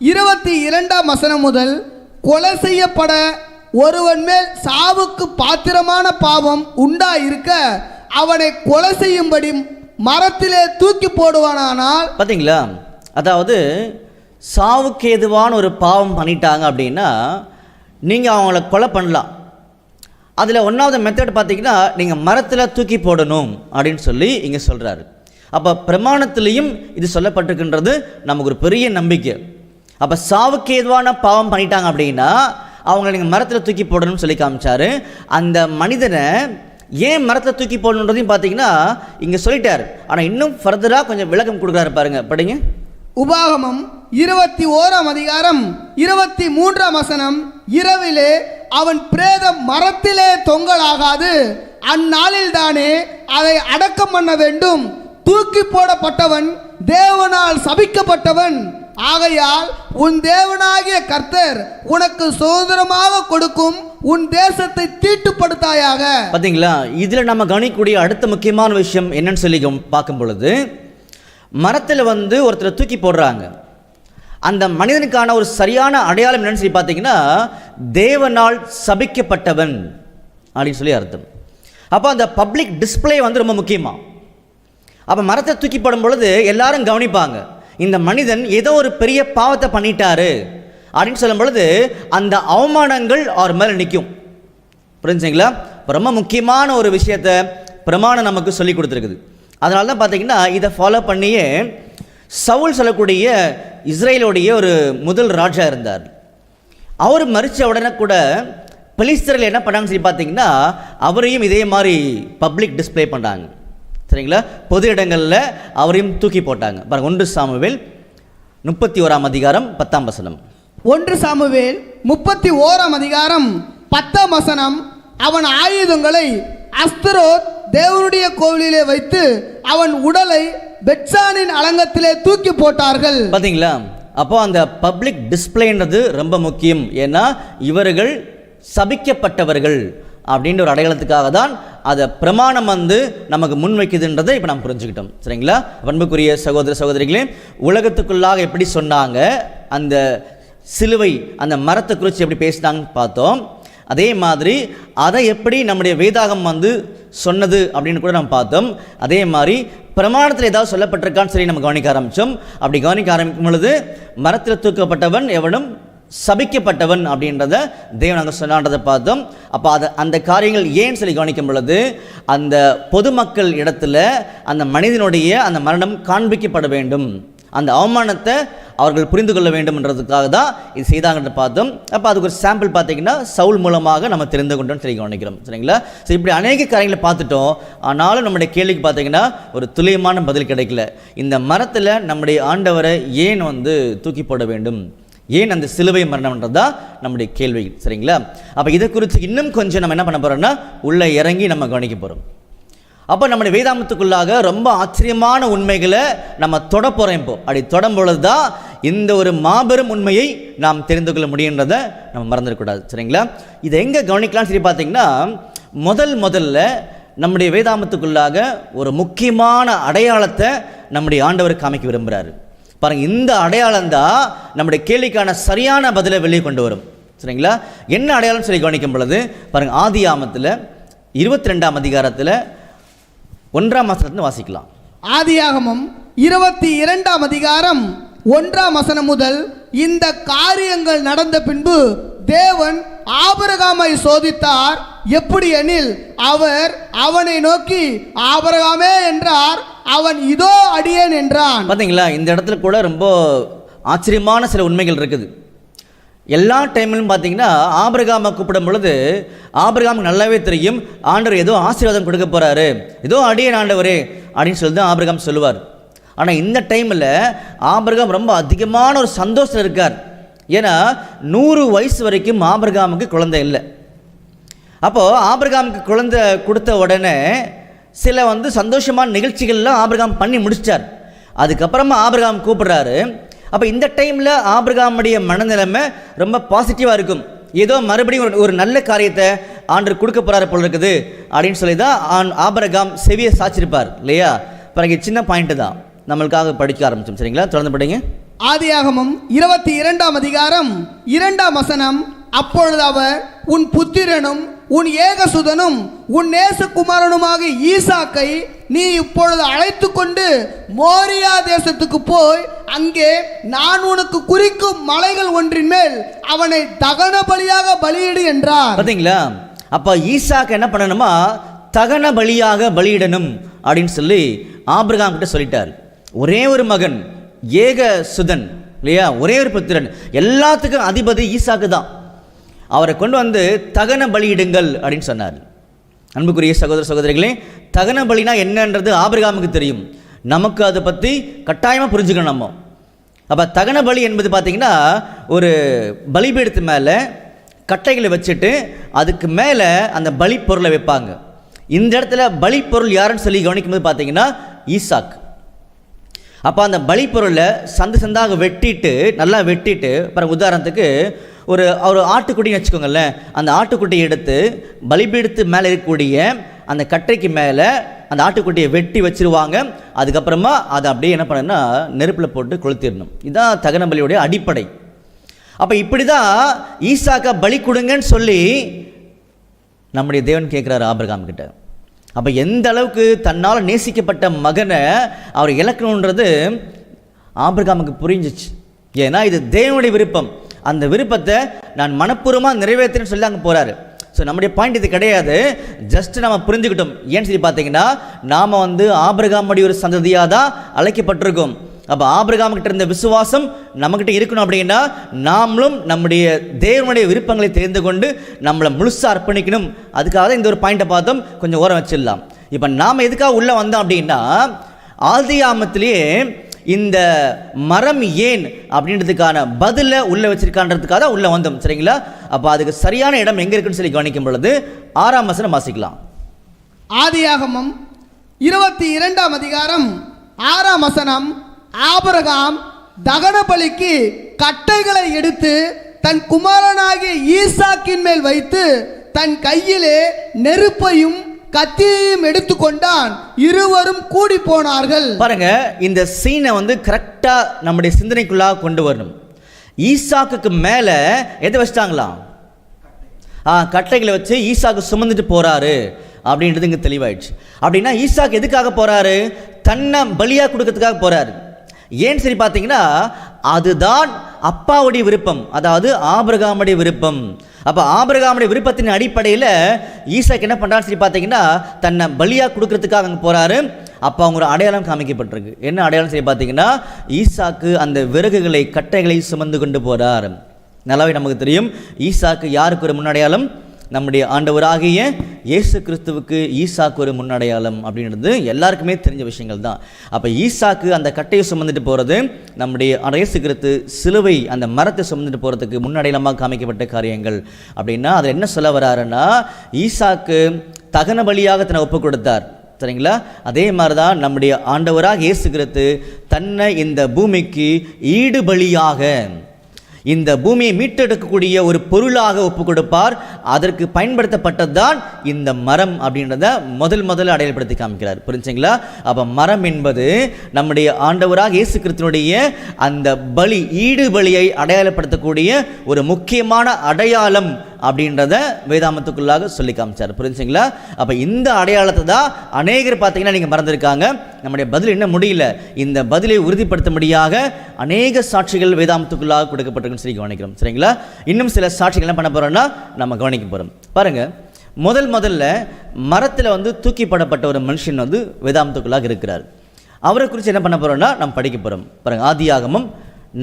22ஆம் வசனம் முதல், கொலை செய்யப்பட ஒருவன் மேல் சாவுக்கு பாத்திரமான பாவம் உண்டாயிருக்க அவனை கொலை செய்யும்படி மரத்திலே தூக்கி போடுவானால். பார்த்தீங்களா? அதாவது சாவுக்கு ஏதுவான ஒரு பாவம் பண்ணிட்டாங்க அப்படின்னா நீங்கள் அவங்கள கொலை பண்ணலாம். அதில் 1வது மெத்தட் பார்த்தீங்கன்னா நீங்கள் மரத்தில் தூக்கி போடணும் அப்படின்னு சொல்லி இங்கே சொல்கிறாரு. அப்போ பிரமாணத்திலையும் இது சொல்லப்பட்டிருக்கின்றது நமக்கு ஒரு பெரிய நம்பிக்கை. அப்போ சாவுக்கு ஏதுவான பாவம் பண்ணிட்டாங்க அப்படின்னா அவங்கள நீங்கள் மரத்தில் தூக்கி போடணும்னு சொல்லி காமிச்சாரு. அந்த மனிதனை ஏன் மரத்தில் தூக்கி போடணுன்றதையும் பார்த்தீங்கன்னா இங்கே சொல்லிட்டார். ஆனால் இன்னும் ஃபர்தராக கொஞ்சம் விளக்கம் கொடுக்குறாரு பாருங்க, படிங்க. உபாகமம் 21ஆம் அதிகாரம் 23ஆம் வசனம், இரவிலே அவன் பிரேதம் மரத்திலே தொங்கலாகாது, அந்நாளில் தானே அதை அடக்கம் பண்ண வேண்டும். தூக்கி போடப்பட்டவன் தேவனால் சபிக்கப்பட்டவன். ஆகையால் உன் தேவனாகிய கர்த்தர் உனக்கு சுதந்திரமாக கொடுக்கும் உன் தேசத்தை தீட்டுப்படுத்தாயாக. பார்த்தீங்களா? இதில் நம்ம கவனிக்கக்கூடிய அடுத்த முக்கியமான விஷயம் என்னன்னு சொல்லி பார்க்கும் பொழுது, மரத்தில் ஒருத்தரை தூக்கி போடுறாங்க. அந்த மனிதனுக்கான ஒரு சரியான அடையாளம் என்னன்னு சொல்லி பார்த்தீங்கன்னா தேவனால் சபிக்கப்பட்டவன் அப்படின்னு சொல்லி அர்த்தம். அப்போ அந்த பப்ளிக் டிஸ்பிளே ரொம்ப முக்கியமாக. அப்போ மரத்தை தூக்கி போடும் பொழுது எல்லாரும் கவனிப்பாங்க, இந்த மனிதன் ஏதோ ஒரு பெரிய பாவத்தை பண்ணிட்டாரு அப்படின்னு சொல்லும் பொழுது அந்த அவமானங்கள் அவர் மேலே நிற்கும். புரிஞ்சுங்களா? ரொம்ப முக்கியமான ஒரு விஷயத்தை பிரமாணம் நமக்கு சொல்லி கொடுத்துருக்குது. அதனால தான் பார்த்தீங்கன்னா இதை ஃபாலோ பண்ணியே சவுல் சொல்லக்கூடிய இஸ்ரேலுடைய ஒரு முதல் ராஜா இருந்தார். அவர் மரித்த உடனே கூட பெலிஸ்தர்கள் என்ன பண்ணாங்கன்னு சொல்லி பார்த்தீங்கன்னா அவரையும் இதே மாதிரி பப்ளிக் டிஸ்பிளே பண்ணாங்க. சரிங்களா? பொது இடங்களில் அவரையும் தூக்கி போட்டாங்க. பாருங்க, 1 சாமுவேல் 31ஆம் அதிகாரம் 10ஆம் வசனம். 1 சாமுவேல் 31ஆம் அதிகாரம் 10ஆம் வசனம், அவன் ஆயுதங்களை அஸ்தரோத் தேவனுடைய கோவிலிலே வைத்து அவன் உடலை பெட்சானின் அலங்கத்திலே தூக்கி போட்டார்கள். பார்த்தீங்களா? அப்போ அந்த பப்ளிக் டிஸ்பிளேன்றது ரொம்ப முக்கியம். ஏன்னா இவர்கள் சபிக்கப்பட்டவர்கள் அப்படின்ற ஒரு அடையாளத்துக்காக தான் அதை பிரமாணம் நமக்கு முன்வைக்குதுன்றதை இப்போ நம்ம புரிஞ்சுக்கிட்டோம். சரிங்களா? அன்புக்குரிய சகோதர சகோதரிகளே, உலகத்துக்குள்ளாக எப்படி சொன்னாங்க, அந்த சிலுவை அந்த மரத்தை குறித்து எப்படி பேசினாங்கன்னு பார்த்தோம். அதே மாதிரி அதை எப்படி நம்முடைய வேதாகம் சொன்னது அப்படின்னு கூட நம்ம பார்த்தோம். அதே மாதிரி பிரமாணத்தில் ஏதாவது சொல்லப்பட்டிருக்கான்னு சொல்லி நம்ம கவனிக்க ஆரம்பித்தோம். அப்படி கவனிக்க ஆரம்பிக்கும் பொழுது மரத்தில் தூக்கப்பட்டவன் எவனும் சபிக்கப்பட்டவன் அப்படின்றத தேவன் அங்கே சொன்னான்றதை பார்த்தோம். அப்போ அந்த காரியங்கள் ஏன்னு சொல்லி கவனிக்கும் பொழுது அந்த பொதுமக்கள் இடத்துல அந்த மனிதனுடைய அந்த மரணம் காண்பிக்கப்பட வேண்டும், அந்த அவமானத்தை அவர்கள் புரிந்து கொள்ள வேண்டும்ன்றதுக்காக தான் இது செய்தாங்கன்னு பார்த்தோம். அப்போ அதுக்கு ஒரு சாம்பிள் பார்த்தீங்கன்னா சவுல் மூலமாக நம்ம தெரிந்து கொண்டோம்னு சொல்லி கவனிக்கிறோம். சரிங்களா? சரி, இப்படி அநேக காரியங்களை பார்த்துட்டோம். ஆனாலும் நம்முடைய கேள்விக்கு பார்த்தீங்கன்னா ஒரு துல்லியமான பதில் கிடைக்கல. இந்த மரத்தில் நம்முடைய ஆண்டவரை ஏன் தூக்கி போட வேண்டும், ஏன் அந்த சிலுவை மரணம்ன்றதா நம்முடைய கேள்வி. சரிங்களா? அப்போ இதை குறித்து இன்னும் கொஞ்சம் நம்ம என்ன பண்ண போகிறோம்னா உள்ளே இறங்கி நம்ம கவனிக்க போகிறோம். அப்போ நம்முடைய வேதாமத்துக்குள்ளாக ரொம்ப ஆச்சரியமான உண்மைகளை நம்ம தொட போகிறோம். இப்போ அப்படி தொடும் பொழுது தான் இந்த ஒரு மாபெரும் உண்மையை நாம் தெரிந்து கொள்ள முடியுன்றதை நம்ம மறந்துடக்கூடாது. சரிங்களா? இதை எங்கே கவனிக்கலாம்னு சொல்லி பார்த்தீங்கன்னா முதல்ல நம்முடைய வேதாமத்துக்குள்ளாக ஒரு முக்கியமான அடையாளத்தை நம்முடைய ஆண்டவர் காமிக்க விரும்புகிறாரு. பாருங்கள், இந்த அடையாளம் தான் நம்முடைய கேள்விக்கான சரியான பதிலை வெளியே கொண்டு வரும். சரிங்களா? என்ன அடையாளம் சொல்லி கவனிக்கும் பொழுது பாருங்கள், ஆதியாகமத்தில் 22ஆம் அதிகாரத்தில் 1ஆம் வசனத்தை வாசிக்கலாம். ஆதியாகமம் 22ஆம் அதிகாரம் 1ஆம் வசனம் முதல், இந்த காரியங்கள் நடந்த பின்பு தேவன் ஆபிரகாமை சோதித்தார். எப்படி எனில், அவர் அவனை நோக்கி ஆபிரகாமே என்றார். அவன் இதோ அடியேன் என்றான். பார்த்தீங்களா? இந்த இடத்துல கூட ரொம்ப ஆச்சரியமான சில உண்மைகள் இருக்குது. எல்லா டைம்லையும் பார்த்தீங்கன்னா ஆபிரகாமை கூப்பிடும் பொழுது ஆபிரகாமுக்கு நல்லாவே தெரியும் ஆண்டவர் ஏதோ ஆசீர்வாதம் கொடுக்க போகிறாரு, ஏதோ அடியேன் ஆண்டவரே அப்படின்னு சொல்லி தான் ஆபிரகாம் சொல்லுவார். ஆனால் இந்த டைமில் ஆபிரகாம் ரொம்ப அதிகமான ஒரு சந்தோஷம் இருக்கார். ஏன்னா 100 வயசு வரைக்கும் ஆபிரகாமுக்கு குழந்தை இல்லை. அப்போது ஆபிரகாமுக்கு குழந்தை கொடுத்த உடனே சில சந்தோஷமான நிகழ்ச்சிகள்லாம் ஆபிரகாம் பண்ணி முடிச்சிட்டார். அதுக்கப்புறமா ஆபிரகாம் கூப்பிடுறாரு. அப்போ இந்த டைமில் ஆபிரகாமுடைய மனநிலைமை ரொம்ப பாசிட்டிவாக இருக்கும். ஏதோ மறுபடியும் ஒரு நல்ல காரியத்தை ஆண்டவர் கொடுக்க போகிறாரு போல இருக்குது அப்படின்னு சொல்லி தான் ஆபிரகாம் செவியை சாய்ச்சிருப்பார் இல்லையா? பிறகு சின்ன பாயிண்ட்டு தான் நம்மளுக்காக படிக்க ஆரம்பிச்சோம். சரிங்களா? தொடர்ந்து படிங்க. ஆதியாகமம் 22ஆம் அதிகாரம் 2ஆம் வசனம். அப்பொழுது அவர், உன் புத்திரனும் உன் ஏகசுதனும் உன் நேசகுமாரனுமாக ஈசாக்கை நீ இப்பொழுது அழைத்து கொண்டு மோரியா தேசத்துக்கு போய் அங்கே நான் உனக்கு குறிக்கும் மலைகள் ஒன்றின் மேல் அவனை தகன பலியாக பலியிடு என்றார். பார்த்தீங்களா? அப்போ ஈசாக்கு என்ன பண்ணணுமா? தகன பலியாக பலியிடணும் அப்படின்னு சொல்லி ஆபிரகாம் கிட்ட சொல்லிட்டார். ஒரே ஒரு மகன், ஏக சுதன் இல்லையா? ஒரே ஒரு புத்திரன், எல்லாத்துக்கும் அதிபதி ஈசாக்கு தான். அவரை கொண்டு தகன பலியிடுங்கள் அப்படின்னு சொன்னார். அன்புக்குரிய சகோதர சகோதரிகளே, தகன பலினா என்னன்றது ஆபிரகாமுக்கு தெரியும். நமக்கு அதை பற்றி கட்டாயமாக புரிஞ்சுக்கணும் நம்ம. அப்போ தகன பலி என்பது பார்த்திங்கன்னா ஒரு பலிபீடத்து மேலே கட்டைகளை வச்சுட்டு அதுக்கு மேலே அந்த பலி பொருளை வைப்பாங்க. இந்த இடத்துல பலி பொருள் யாருன்னு சொல்லி கவனிக்கும்போது பார்த்தீங்கன்னா ஈசாக். அப்போ அந்த பலி பொருளை சந்து சந்தாக வெட்டிட்டு, நல்லா வெட்டிட்டு, அப்புறம் உதாரணத்துக்கு ஒரு ஆட்டுக்குட்டின்னு வச்சுக்கோங்களேன். அந்த ஆட்டுக்குட்டியை எடுத்து பலிபீடத்து மேலே இருக்கக்கூடிய அந்த கட்டைக்கு மேலே அந்த ஆட்டுக்குட்டியை வெட்டி வச்சுருவாங்க. அதுக்கப்புறமா அதை அப்படியே என்ன பண்ணுன்னா நெருப்பில் போட்டு கொளுத்திடணும். இதுதான் தகன பலியுடைய அடிப்படை. அப்போ இப்படி தான் ஈசாக்கா பலி கொடுங்கன்னு சொல்லி நம்முடைய தேவன் கேட்குறாரு ஆபிரகாம் கிட்ட. அப்போ எந்த அளவுக்கு தன்னால் நேசிக்கப்பட்ட மகனை அவர் இழக்கணுன்றது ஆபிரகாமுக்கு புரிஞ்சிச்சு. ஏன்னா இது தேவனுடைய விருப்பம். அந்த விருப்பத்தை நான் மனப்பூர்வமாக நிறைவேற்றுன்னு சொல்லி அங்கே போகிறாரு. ஸோ நம்முடைய பாயிண்ட் இது கிடையாது. ஜஸ்ட் நம்ம புரிஞ்சுக்கிட்டோம். ஏன்னு சொல்லி பார்த்தீங்கன்னா நாம் ஆபிரகாமுடைய ஒரு சந்ததியாக தான் அழைக்கப்பட்டிருக்கோம். அப்போ ஆபிரகாம்கிட்ட இருந்த விசுவாசம் நம்மக்கிட்ட இருக்கணும். அப்படின்னா நாமளும் நம்முடைய தேவனுடைய விருப்பங்களை தெரிந்து கொண்டு நம்மளை முழுசாக அர்ப்பணிக்கணும். அதுக்காக தான் இந்த ஒரு பாயிண்ட்டை பார்த்தோம். கொஞ்சம் ஓரம் வச்சிடலாம். இப்போ நாம் எதுக்காக உள்ளே வந்தோம் அப்படின்னா, ஆதியாகமத்திலேயே இந்த மரம் ஏன் அப்படின்றதுக்கான பதிலை உள்ளே வச்சிருக்கான்றதுக்காக தான் உள்ளே வந்தோம். சரிங்களா? அப்போ அதுக்கு சரியான இடம் எங்கே இருக்குன்னு சொல்லி கவனிக்கும் பொழுது 6ஆம் வசனம் வாசிக்கலாம். ஆதியாகமம் 22ஆம் அதிகாரம் 6ஆம் வசனம். ஆபிரகாம் தகன பலிக்கு கட்டைகளை எடுத்து தன் குமாரனாகிய ஈசாக்கின் மேல் வைத்து தன் கையிலே நெருப்பையும் கத்தியையும் எடுத்துக்கொண்டான். இருவரும் கூடி போனார்கள். பாருங்க, இந்த சீனை கரெக்டா நம்முடைய சிந்தனைக்குள்ளாக கொண்டு வரணும். ஈசாக்குக்கு மேல எதை வச்சிட்டாங்களாம்? கட்டைகளை வச்சு ஈசாக்கு சுமந்துட்டு போறாரு அப்படின்றது இங்க தெளிவாயிடுச்சு. அப்படின்னா ஈசாக்கு எதுக்காக போறாரு? தன்னை பலியா கொடுக்கறதுக்காக போறாரு. ஏன்னு சரி பார்த்தீங்கன்னா அதுதான் அப்பாவுடைய விருப்பம், அதாவது ஆபிரகாமுடைய விருப்பம். அப்போ ஆபிரகாமுடைய விருப்பத்தின் அடிப்படையில் ஈசாக்கு என்ன பண்ணுறான்னு சொல்லி பார்த்தீங்கன்னா தன்னை பலியாக கொடுக்கறதுக்காக அங்கே போகிறாரு. அப்போ அவங்க ஒரு அடையாளம் காமிக்கப்பட்டிருக்கு. என்ன அடையாளம் சொல்லி பார்த்தீங்கன்னா ஈசாக்கு அந்த விறகுகளை கட்டைகளை சுமந்து கொண்டு போகிறார். நல்லாவே நமக்கு தெரியும் ஈசாக்கு யாருக்கு ஒரு முன்னடையாளம்? நம்முடைய ஆண்டவராகிய இயேசு கிறிஸ்துவுக்கு ஈசாக்கு ஒரு முன்னடையாளம் அப்படின்றது எல்லாருக்குமே தெரிஞ்ச விஷயங்கள் தான். அப்போ ஈசாக்கு அந்த கட்டையை சுமந்துட்டு போகிறது, நம்முடைய இயேசு கிறிஸ்து சிலுவை அந்த மரத்தை சுமந்துட்டு போகிறதுக்கு முன்னடையாளமாக காமிக்கப்பட்ட காரியங்கள். அப்படின்னா அதில் என்ன சொல்ல வராருன்னா, ஈசாக்கு தகன பலியாக தன்னை ஒப்பு கொடுத்தார். சரிங்களா? அதே மாதிரி தான் நம்முடைய ஆண்டவராக இயேசு கிறிஸ்து தன்னை இந்த பூமிக்கு ஈடு பலியாக, இந்த பூமியை மீட்டெடுக்கக்கூடிய ஒரு பொருளாக ஒப்பு கொடுப்பார். அதற்கு பயன்படுத்தப்பட்டதுதான் இந்த மரம் அப்படின்றத முதல் அடையாளப்படுத்தி காமிக்கிறார். புரிஞ்சுங்களா? அப்போ மரம் என்பது நம்முடைய ஆண்டவராக இயேசு கிறிஸ்துவினுடைய அந்த பலி, ஈடு பலியை அடையாளப்படுத்தக்கூடிய ஒரு முக்கியமான அடையாளம் அப்படின்றத வேதாமத்துக்குள்ளாக சொல்லி காமிச்சார். புரிஞ்சுங்களா? அப்போ இந்த அடையாளத்தை தான் அநேகர் பார்த்தீங்கன்னா நீங்கள் மறந்துருக்காங்க. நம்முடைய பதில் என்ன முடியல, இந்த பதிலை உறுதிப்படுத்தும்படியாக அநேக சாட்சிகள் வேதாமத்துக்குள்ளாக கொடுக்கப்பட்டிருக்குன்னு சொல்லி கவனிக்கிறோம். சரிங்களா? இன்னும் சில சாட்சிகள் என்ன பண்ண போகிறோம்னா நம்ம கவனிக்க போகிறோம். பாருங்கள், முதல்ல மரத்தில் வந்து தூக்கிப்படப்பட்ட ஒரு மனுஷன் வந்து வேதாமத்துக்குள்ளாக இருக்கிறார். அவரை குறித்து என்ன பண்ண போகிறோம்னா நம்ம படிக்க போகிறோம். பாருங்கள், ஆதியாகமம்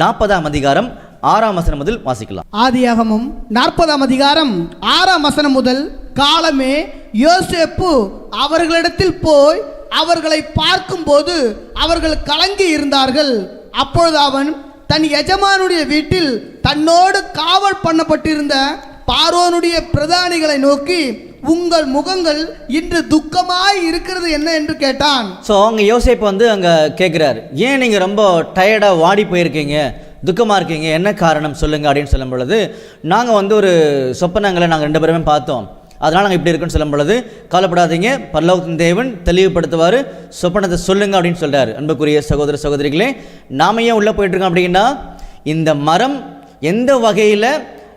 40ஆம் அதிகாரம் 6ஆம் வசனம் முதல் வாசிக்கலாம். ஆதியாகமம் 40ஆம் அதிகாரம் 6ஆம் வசனம் முதல். காலமே யோசேப்பு அவர்களிடத்தில் போய் அவர்களை பார்க்கும்போது அவர்கள் கலங்கி இருந்தார்கள். அப்பொழுது அவன் தன் எஜமானுடைய வீட்டில் தன்னோடு காவல் பண்ணப்பட்டிருந்த பார்வோனுடைய பிரதானிகளை நோக்கி, உங்கள் முகங்கள் இன்று துக்கமாய் இருக்கிறது என்ன என்று கேட்டான். ஸோ அவங்க யோசேப்பு வந்து அங்கே கேட்குறாரு, ஏன் நீங்கள் ரொம்ப டயர்டாக வாடி போயிருக்கீங்க, துக்கமாக இருக்கீங்க, என்ன காரணம் சொல்லுங்கள் அப்படின்னு சொல்லும் பொழுது, நாங்கள் வந்து ஒரு சொப்பனங்களை நாங்கள் 2 பேருமே பார்த்தோம், அதனால் நாங்கள் இப்படி இருக்குன்னு சொல்லும் பொழுது, கவலைப்படாதீங்க, பரலோகத்தின் தேவன் தெளிவுபடுத்துவார், சொப்பனத்தை சொல்லுங்கள் அப்படின்னு சொல்கிறார். அன்புக்குரிய சகோதர சகோதரிகளே, நாம ஏன் உள்ளே போயிட்டுருக்கோம் அப்படின்னா, இந்த மரம் எந்த வகையில்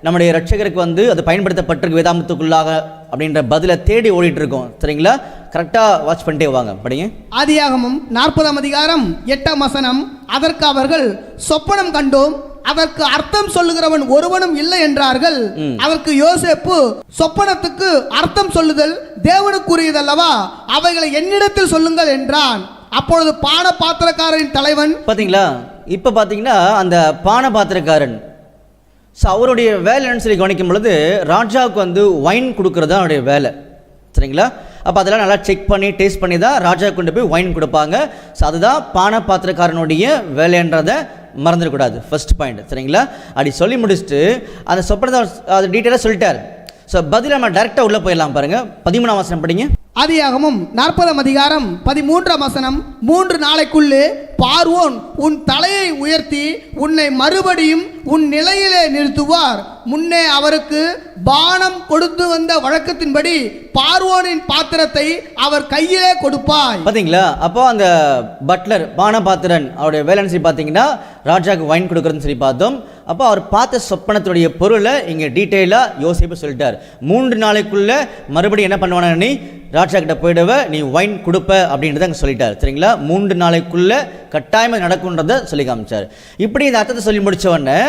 நம்முடைய ரட்சகருக்கு வந்து அது பயன்படுத்தப்பட்டிருக்கு வேதாமத்துக்குள்ளாக அப்படின்ற பதிலை தேடி ஓடிட்டு இருக்கோம். சரிங்களா? கரெக்டாக வாட்ச் பண்ணிட்டே வாங்க, படிங்க. ஆதியாகமம் 40ஆம் அதிகாரம் 8ஆம் வசனம். அதற்கு அவர்கள், சொப்பனம் கண்டோம், அதற்கு அர்த்தம் சொல்லுகிறவன் ஒருவனும் இல்லை என்றார்கள். அதற்கு யோசேப்பு, சொப்பனத்துக்கு அர்த்தம் சொல்லுதல் தேவனுக்குரியதல்லவா, அவைகளை என்னிடத்தில் சொல்லுங்கள் என்றான். அப்பொழுது பான பாத்திரக்காரரின் தலைவன், பார்த்தீங்களா, இப்போ பார்த்தீங்கன்னா அந்த பான பாத்திரக்காரன், ஸோ அவருடைய வேலை என்னன்னு சொல்லி கவனிக்கும் பொழுது, ராஜாவுக்கு வந்து ஒயின் கொடுக்குறது தான் அவருடைய வேலை. சரிங்களா? அப்போ அதெல்லாம் நல்லா செக் பண்ணி டேஸ்ட் பண்ணி தான் ராஜாவுக்கு கொண்டு போய் ஒயின் கொடுப்பாங்க. ஸோ அதுதான் பான பாத்திரக்காரனுடைய வேலைன்றதை மறந்துடக்கூடாது. First point. சரிங்களா? அப்படி சொல்லி முடிச்சுட்டு அந்த சொப்பனத்தை அது டீட்டெயிலாக சொல்லிட்டார். ஸோ பதில் நம்ம டைரெக்டாக உள்ளே போயிடலாம். பாருங்கள், 13ஆம் வசனம் படிங்க. ஆதியாகமம் 40ஆம் அதிகாரம் 13ஆம் வசனம். 3 நாளைக்குள்ளே பார்வோன் உன் தலையை உயர்த்தி உன்னை மறுபடியும் உன் நிலையிலே நிறுத்துவார். முன்னே அவருக்கு பானம் கொடுத்து வந்த வழக்கத்தின்படி பார்வோனின் பாத்திரத்தை அவர் கையிலே கொடுப்பாய். பார்த்தீங்களா? அப்போ அந்த பட்லர் பான பாத்திரன் அவருடைய வேலைன்னு சொல்லி பார்த்தீங்கன்னா ராஜாவுக்கு வைன் கொடுக்குறதுன்னு சொல்லி பார்த்தோம். அப்போ அவர் பார்த்த சொப்பனத்துடைய பொருளை இங்கே டீட்டெயிலாக யோசிப்பு சொல்லிட்டார். 3 நாளைக்குள்ளே மறுபடியும் என்ன பண்ணுவானா, நீ ராஜா கிட்ட போயிடுவ, நீ வைன் கொடுப்ப அப்படின்றத அங்கே சொல்லிட்டார். சரிங்களா? 3 நாளைக்குள்ளே கட்டாயமாக நடக்கும்ன்றதை சொல்லி காமிச்சார். இப்படி இந்த அர்த்தத்தை சொல்லி முடித்த உடனே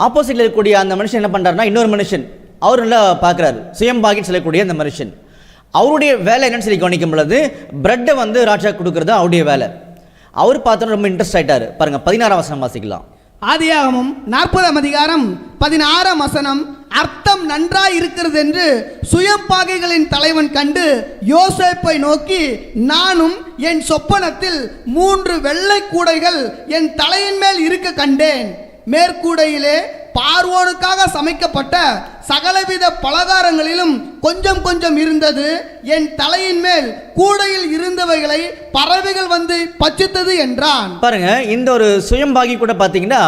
ஆப்போசிட்டில் இருக்கக்கூடிய அந்த மனுஷன் என்ன பண்ணுறாருன்னா, இன்னொரு மனுஷன் அவர் நல்லா பார்க்குறாரு, சுயம்பாகின்னு சொல்லக்கூடிய அந்த மனுஷன், அவருடைய வேலை என்னன்னு சொல்லி கவனிக்கும் பொழுது பிரெட்டை வந்து ராஜா கொடுக்குறது அவருடைய வேலை. அவர் பார்த்தோன்னா ரொம்ப இன்ட்ரெஸ்ட் ஆகிட்டார். பாருங்கள், 16ஆம் வசனம் வாசிக்கலாம். ஆதியாகமம் 40ஆம் அதிகாரம் 16ஆம் வசனம். அர்த்தம் நன்றாய் இருக்கிறது என்று சுயம்பாகைகளின் தலைவன் கண்டு யோசேப்பை நோக்கி, நானும் என் சொப்பனத்தில் 3 வெள்ளை கூடைகள் என் தலையின் மேல் இருக்க கண்டேன். மேற்கூடையிலே பார்வோனுக்காக சமைக்கப்பட்ட சகலவித பலகாரங்களிலும் கொஞ்சம் கொஞ்சம் இருந்தது. என் தலையின் மேல் கூடையில் இருந்தவைகளை பறவைகள் வந்து பச்சித்தது என்றான். பாருங்க, இந்த ஒரு சுயம்பாகி கூட பார்த்தீங்கன்னா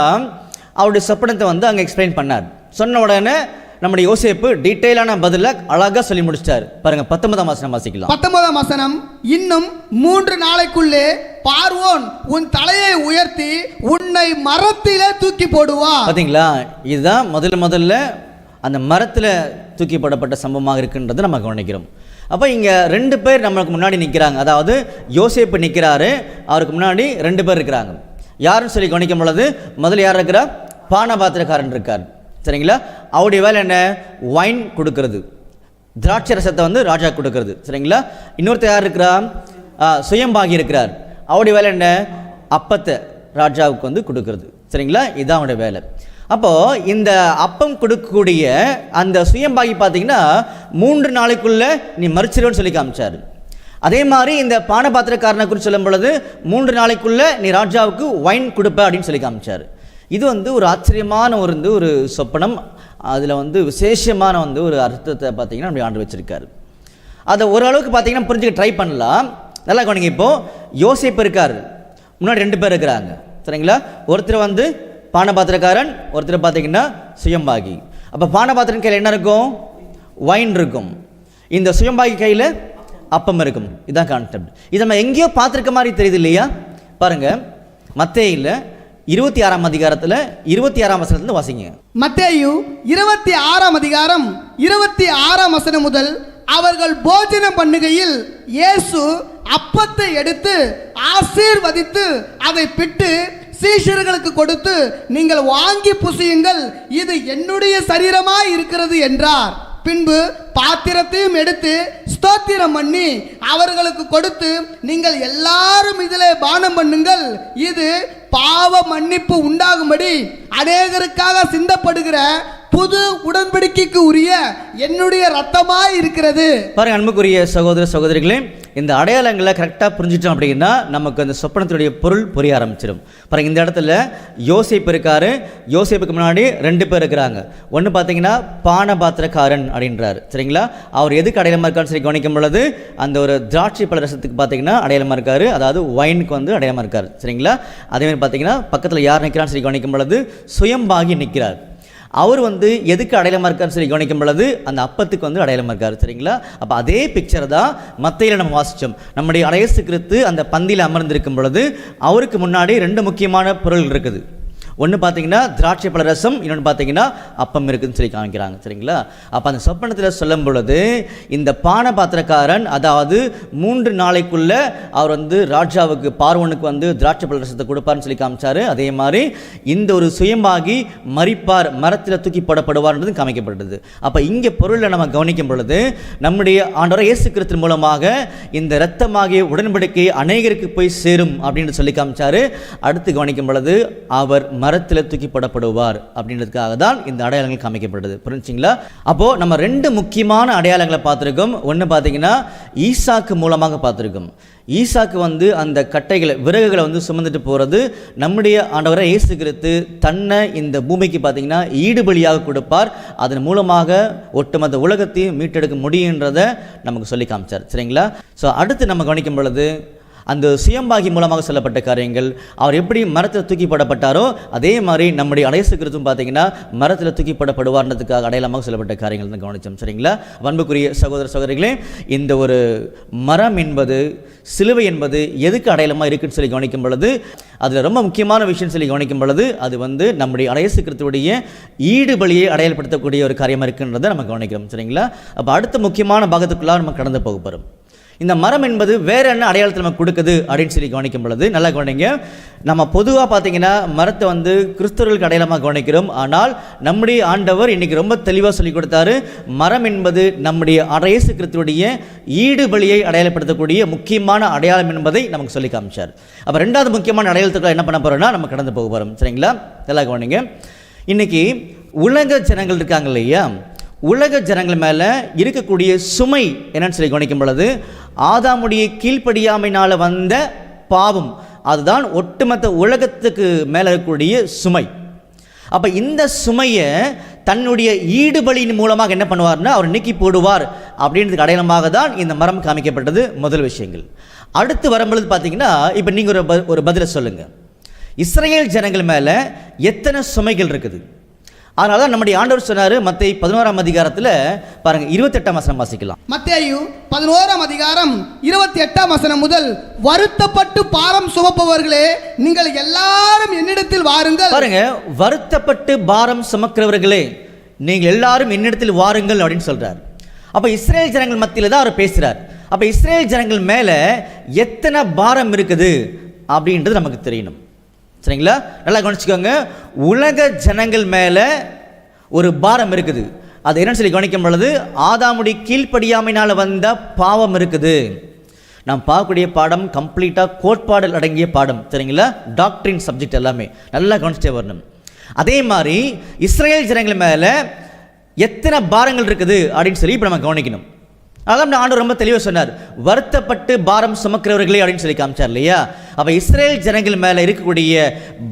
அவருடைய சொப்பனத்தை வந்து அங்கே எக்ஸ்பிளைன் பண்ணார். சொன்ன உடனே நம்முடைய யோசேப்பு டீட்டெயிலான பதில அழகாக சொல்லி முடிச்சிட்டார். பாருங்க, 19ஆம் வசனம் வாசிக்கலாம். 19ஆம் வசனம். இன்னும் 3 நாளைக்குள்ளே பார்வோன் உன் தலையை உயர்த்தி உன்னை மரத்திலே தூக்கி போடுவார். பார்த்தீங்களா? இதுதான் முதல்ல அந்த மரத்தில் தூக்கி போடப்பட்ட சம்பவமாக இருக்குன்றது நம்ம கவனிக்கிறோம். அப்போ இங்கே 2 பேர் நம்மளுக்கு முன்னாடி நிற்கிறாங்க. அதாவது யோசேப்பு நிற்கிறாரு, அவருக்கு முன்னாடி 2 பேர் இருக்கிறாங்க. யாருன்னு சொல்லி கவனிக்கும் பொழுது முதல்ல யார் இருக்கிறா? பானபாத்திரக்காரன் இருக்கார். சரிங்களா? அவருடைய வேலை என்ன? வைன் கொடுக்கறது, திராட்சை ரசத்தை வந்து ராஜா கொடுக்கறது. சரிங்களா? இன்னொருத்தர் யார் இருக்கிறா? சுயம்பாகி இருக்கிறார். அவருடைய வேலை என்ன? அப்பத்தை ராஜாவுக்கு வந்து கொடுக்கறது. சரிங்களா? இதுதான் அவருடைய வேலை. அப்போது இந்த அப்பம் கொடுக்கக்கூடிய அந்த சுயம்பாகி பார்த்தீங்கன்னா 3 நாளைக்குள்ளே நீ மறிச்சிருன்னு சொல்லி காமிச்சார். அதே மாதிரி இந்த பானபாத்திரக்காரனை குறித்து சொல்லும் பொழுது 3 நாளைக்குள்ளே நீ ராஜாவுக்கு வைன் கொடுப்ப அப்படின்னு சொல்லி காமிச்சார். இது வந்து ஒரு ஆச்சரியமான ஒரு சொப்பனம். அதில் வந்து விசேஷமான ஒரு அர்த்தத்தை பார்த்தீங்கன்னா அப்படி ஆண்டு வச்சிருக்காரு. அதை ஓரளவுக்கு பார்த்தீங்கன்னா புரிஞ்சுக்க ட்ரை பண்ணலாம். நல்லா கவனிங்க. இப்போது யோசேப்பு இருக்கார், முன்னாடி 2 பேர் இருக்கிறாங்க. சரிங்களா? ஒருத்தர் வந்து பானபாத்திரக்காரன், ஒருத்தர் பார்த்தீங்கன்னா சுயம்பாகி. அப்போ பானபாத்திரன் கையில் என்ன இருக்கும்? வைன் இருக்கும். இந்த சுயம்பாகி கையில் அப்பம் இருக்கும். இதுதான் கான்செப்ட். இது நம்ம எங்கேயோ பார்த்துருக்க மாதிரி தெரியுது இல்லையா? பாருங்கள், மத்தேயுல 26ஆம் அதிகாரத்தில் 26ஆம் வசனத்துல வாசிங்க. மத்தேயு 26ஆம் அதிகாரம் 26ஆம் வசனம் முதல். அவர்கள் போஜனம் பண்ணுகையில் இயேசு அப்பத்தை எடுத்து ஆசீர்வதித்து அதை பிட்டு சீஷர்களுக்கு கொடுத்து, நீங்கள் வாங்கி புசியுங்கள், இது என்னுடைய சரீரமாய் இருக்கிறது என்றார். பின்பு பாத்திரத்தையும் எடுத்து ஸ்தோத்திரம் பண்ணி அவர்களுக்கு கொடுத்து, நீங்கள் எல்லாரும் இதிலே பானம் பண்ணுங்கள், இது பாவ மன்னிப்பு உண்டாகும்படி அநேகருக்காக சிந்தப்படுகிற புது உடன்படிக்கைக்கு உரிய என்னுடைய ரத்தமாய் இருக்கிறது. பாருங்க அன்புக்குரிய சகோதர சகோதரிகளே, இந்த அடையாளங்களை கரெக்டாக புரிஞ்சிட்டோம் அப்படின்னா நமக்கு அந்த சொப்பனத்துடைய பொருள் புரிய ஆரம்பிச்சிடும். பாருங்க, இந்த இடத்துல யோசேப்பு இருக்காரு. யோசேப்புக்கு முன்னாடி 2 பேர் இருக்கிறாங்க. ஒன்று பார்த்தீங்கன்னா பானபாத்திரக்காரன் அப்படின்றாரு. சரிங்களா? அவர் எதுக்கு அடையாளமாக இருக்கான்னு சொல்லி கவனிக்கும் பொழுது அந்த ஒரு திராட்சை பழ ரசத்துக்கு பார்த்தீங்கன்னா அடையாளமாக இருக்காரு. அதாவது வைனுக்கு வந்து அடையாளமாக இருக்காரு. சரிங்களா? அதேமாதிரி பார்த்தீங்கன்னா பக்கத்தில் யார் நிற்கிறான்னு சொல்லி கவனிக்கும் பொழுது சுயம்பாகி நிற்கிறார். அவர் வந்து எதுக்கு அடையாளமாக இருக்காருன்னு சொல்லி கவனிக்கும் பொழுது அந்த அப்பத்துக்கு வந்து அடையாளமாக இருக்காரு. சரிங்களா? அப்போ அதே பிக்சர் தான் மத்தேயுல நம்ம வாசித்தோம். நம்முடைய இயேசு கிறிஸ்து அந்த பந்தியில் அமர்ந்திருக்கும் பொழுது அவருக்கு முன்னாடி 2 முக்கியமான பொருள் இருக்குது. ஒன்று பார்த்தீங்கன்னா திராட்சை பழ ரசம், இன்னொன்று பார்த்தீங்கன்னா அப்பம் இருக்குதுன்னு சொல்லி காமிக்கிறாங்க. சரிங்களா? அப்போ அந்த சொப்பனத்தில் சொல்லும் பொழுது இந்த பானபாத்திரக்காரன், அதாவது 3 நாளைக்குள்ள அவர் வந்து ராஜாவுக்கு பார்வோனுக்கு வந்து திராட்சை பழ ரசத்தை கொடுப்பார்னு சொல்லி காமிச்சாரு. அதே மாதிரி இந்த ஒரு சுயம்பாகி மரிப்பார், மரத்தில் தூக்கி போடப்படுவார்ன்றது காமிக்கப்பட்டது. அப்போ இங்கே பொருளை நம்ம கவனிக்கும் பொழுது நம்முடைய ஆண்டவர் இயேசு கிறிஸ்து மூலமாக இந்த இரத்தமாகிய உடன்படிக்கை அநேகருக்கு போய் சேரும் அப்படின்னு சொல்லி காமிச்சாரு. அடுத்து கவனிக்கும் பொழுது அவர் மரத்தில் தூக்கி போடப்படுவார் அப்படின்றதுக்காக தான் இந்த அடையாளங்கள் காமிக்கப்பட்டது. புரிஞ்சுங்களா? அப்போ நம்ம 2 முக்கியமான அடையாளங்களை பார்த்துருக்கோம். ஒன்று பார்த்தீங்கன்னா ஈசாக்கு மூலமாக பார்த்துருக்கோம். ஈசாக்கு வந்து அந்த கட்டைகளை விறகுகளை வந்து சுமந்துட்டு போகிறது நம்முடைய ஆண்டவரை இயேசு கிறிஸ்து தன்னை இந்த பூமிக்கு பார்த்தீங்கன்னா ஈடுபலியாக கொடுப்பார். அதன் மூலமாக ஒட்டுமொத்த உலகத்தையும் மீட்டெடுக்க முடியுன்றதை நமக்கு சொல்லி காமிச்சார். சரிங்களா? ஸோ அடுத்து நம்ம கவனிக்கும் பொழுது அந்த சுயம்பாகி மூலமாக சொல்லப்பட்ட காரியங்கள், அவர் எப்படி மரத்தில் தூக்கி போடப்பட்டாரோ அதே மாதிரி நம்முடைய இயேசு கிறிஸ்துவும் பார்த்தீங்கன்னா மரத்தில் தூக்கி போடப்படுவார்ன்றதுக்காக அடையாளமாக சொல்லப்பட்ட காரியங்கள் தான் கவனித்தோம். சரிங்களா? அன்புக்குரிய சகோதர சகோதரிகளே, இந்த ஒரு மரம் என்பது, சிலுவை என்பது எதுக்கு அடையாளமாக இருக்குன்னு சொல்லி கவனிக்கும் பொழுது அதில் ரொம்ப முக்கியமான விஷயம் சொல்லி கவனிக்கும் பொழுது அது வந்து நம்முடைய இயேசு கிறிஸ்துவுடைய ஈடுபலியை அடையாளப்படுத்தக்கூடிய ஒரு காரியமாக இருக்குன்றதை நம்ம கவனிக்கிறோம். சரிங்களா? அப்போ அடுத்த முக்கியமான பாகத்துக்குள்ளாக நம்ம கடந்து போக போகிறோம். இந்த மரம் என்பது வேற என்ன அடையாளத்தை நம்ம கொடுக்குது அப்படின்னு சொல்லி கவனிக்கும் பொழுது நல்லா கவனிங்க. நம்ம பொதுவாக பார்த்தீங்கன்னா மரத்தை வந்து கிறிஸ்தவர்களுக்கு அடையாளமாக கவனிக்கிறோம். ஆனால் நம்முடைய ஆண்டவர் இன்னைக்கு ரொம்ப தெளிவாக சொல்லி கொடுத்தாரு, மரம் என்பது நம்முடைய இயேசு கிறிஸ்துவுடைய ஈடுபலியை அடையாளப்படுத்தக்கூடிய முக்கியமான அடையாளம் என்பதை நமக்கு சொல்லி காமிச்சார். அப்போ 2வது முக்கியமான அடையாளத்துக்குள்ள என்ன பண்ண போகிறோம்னா நம்ம கடந்து போக போகிறோம். சரிங்களா? நல்லா கவனிங்க. இன்னைக்கு உலக ஜனங்கள் இருக்காங்க இல்லையா, உலக ஜனங்கள் மேலே இருக்கக்கூடிய சுமை என்னன்னு சொல்லி கவனிக்கும் பொழுது ஆதாமுடைய கீழ்ப்படியாமையினால் வந்த பாவம், அதுதான் ஒட்டுமொத்த உலகத்துக்கு மேலே இருக்கக்கூடிய சுமை. அப்போ இந்த சுமையை தன்னுடைய ஈடுபலியின் மூலமாக என்ன பண்ணுவார்னா அவர் நீக்கி போடுவார் அப்படின்றதுக்கு அடையாளமாக தான் இந்த மரம் காமிக்கப்பட்டது. முதல் விஷயங்கள். அடுத்து வரும்பொழுது பார்த்தீங்கன்னா இப்போ நீங்கள் ஒரு பதிலை சொல்லுங்கள், இஸ்ரேல் ஜனங்கள் மேலே எத்தனை சுமைகள் இருக்குது? அதனால தான் நம்முடைய ஆண்டவர் சொன்னார் மத்தேயு 11ஆம் அதிகாரத்தில் பாருங்க 28ஆம் வசனம் வாசிக்கலாம். மத்தேயு 11ஆம் அதிகாரம் 28ஆம் வசனம் முதல். வருத்தப்பட்டு பாரம் சுமப்பவர்களே, நீங்கள் எல்லாரும் என்னிடத்தில் வாருங்கள். பாருங்க, வருத்தப்பட்டு பாரம் சுமக்கிறவர்களே நீங்கள் எல்லாரும் என்னிடத்தில் வாருங்கள் அப்படின்னு சொல்றார். அப்ப இஸ்ரேல் ஜனங்கள் மத்தியில் தான் அவர் பேசுறார். அப்ப இஸ்ரேல் ஜனங்கள் மேல எத்தனை பாரம் இருக்குது அப்படின்றது நமக்கு தெரியணும். சரிங்களா? நல்லா கவனிச்சுக்கோங்க. உலக ஜனங்கள் மேலே ஒரு பாரம் இருக்குது. அது என்னன்னு சொல்லி கவனிக்கும் பொழுது ஆதாமுடைய கீழ்ப்படியாமையினால் வந்த பாவம் இருக்குது. நாம் பார்க்கக்கூடிய பாடம் கம்ப்ளீட்டாக கோட்பாடு அடங்கிய பாடம். சரிங்களா? டாக்டரின் சப்ஜெக்ட் எல்லாமே நல்லா கவனிச்சுட்டே வரணும். அதே மாதிரி இஸ்ரேல் ஜனங்கள் மேலே எத்தனை பாரங்கள் இருக்குது அப்படின்னு சொல்லி இப்போ நம்ம கவனிக்கணும். அதான் ஆண்டவர் ரொம்ப தெளிவாக சொன்னார், வருத்தப்பட்டு பாரம் சுமக்கிறவர்களே அப்படின்னு சொல்லி காமிச்சார் இல்லையா? அப்போ இஸ்ரேல் ஜனங்கள் மேலே இருக்கக்கூடிய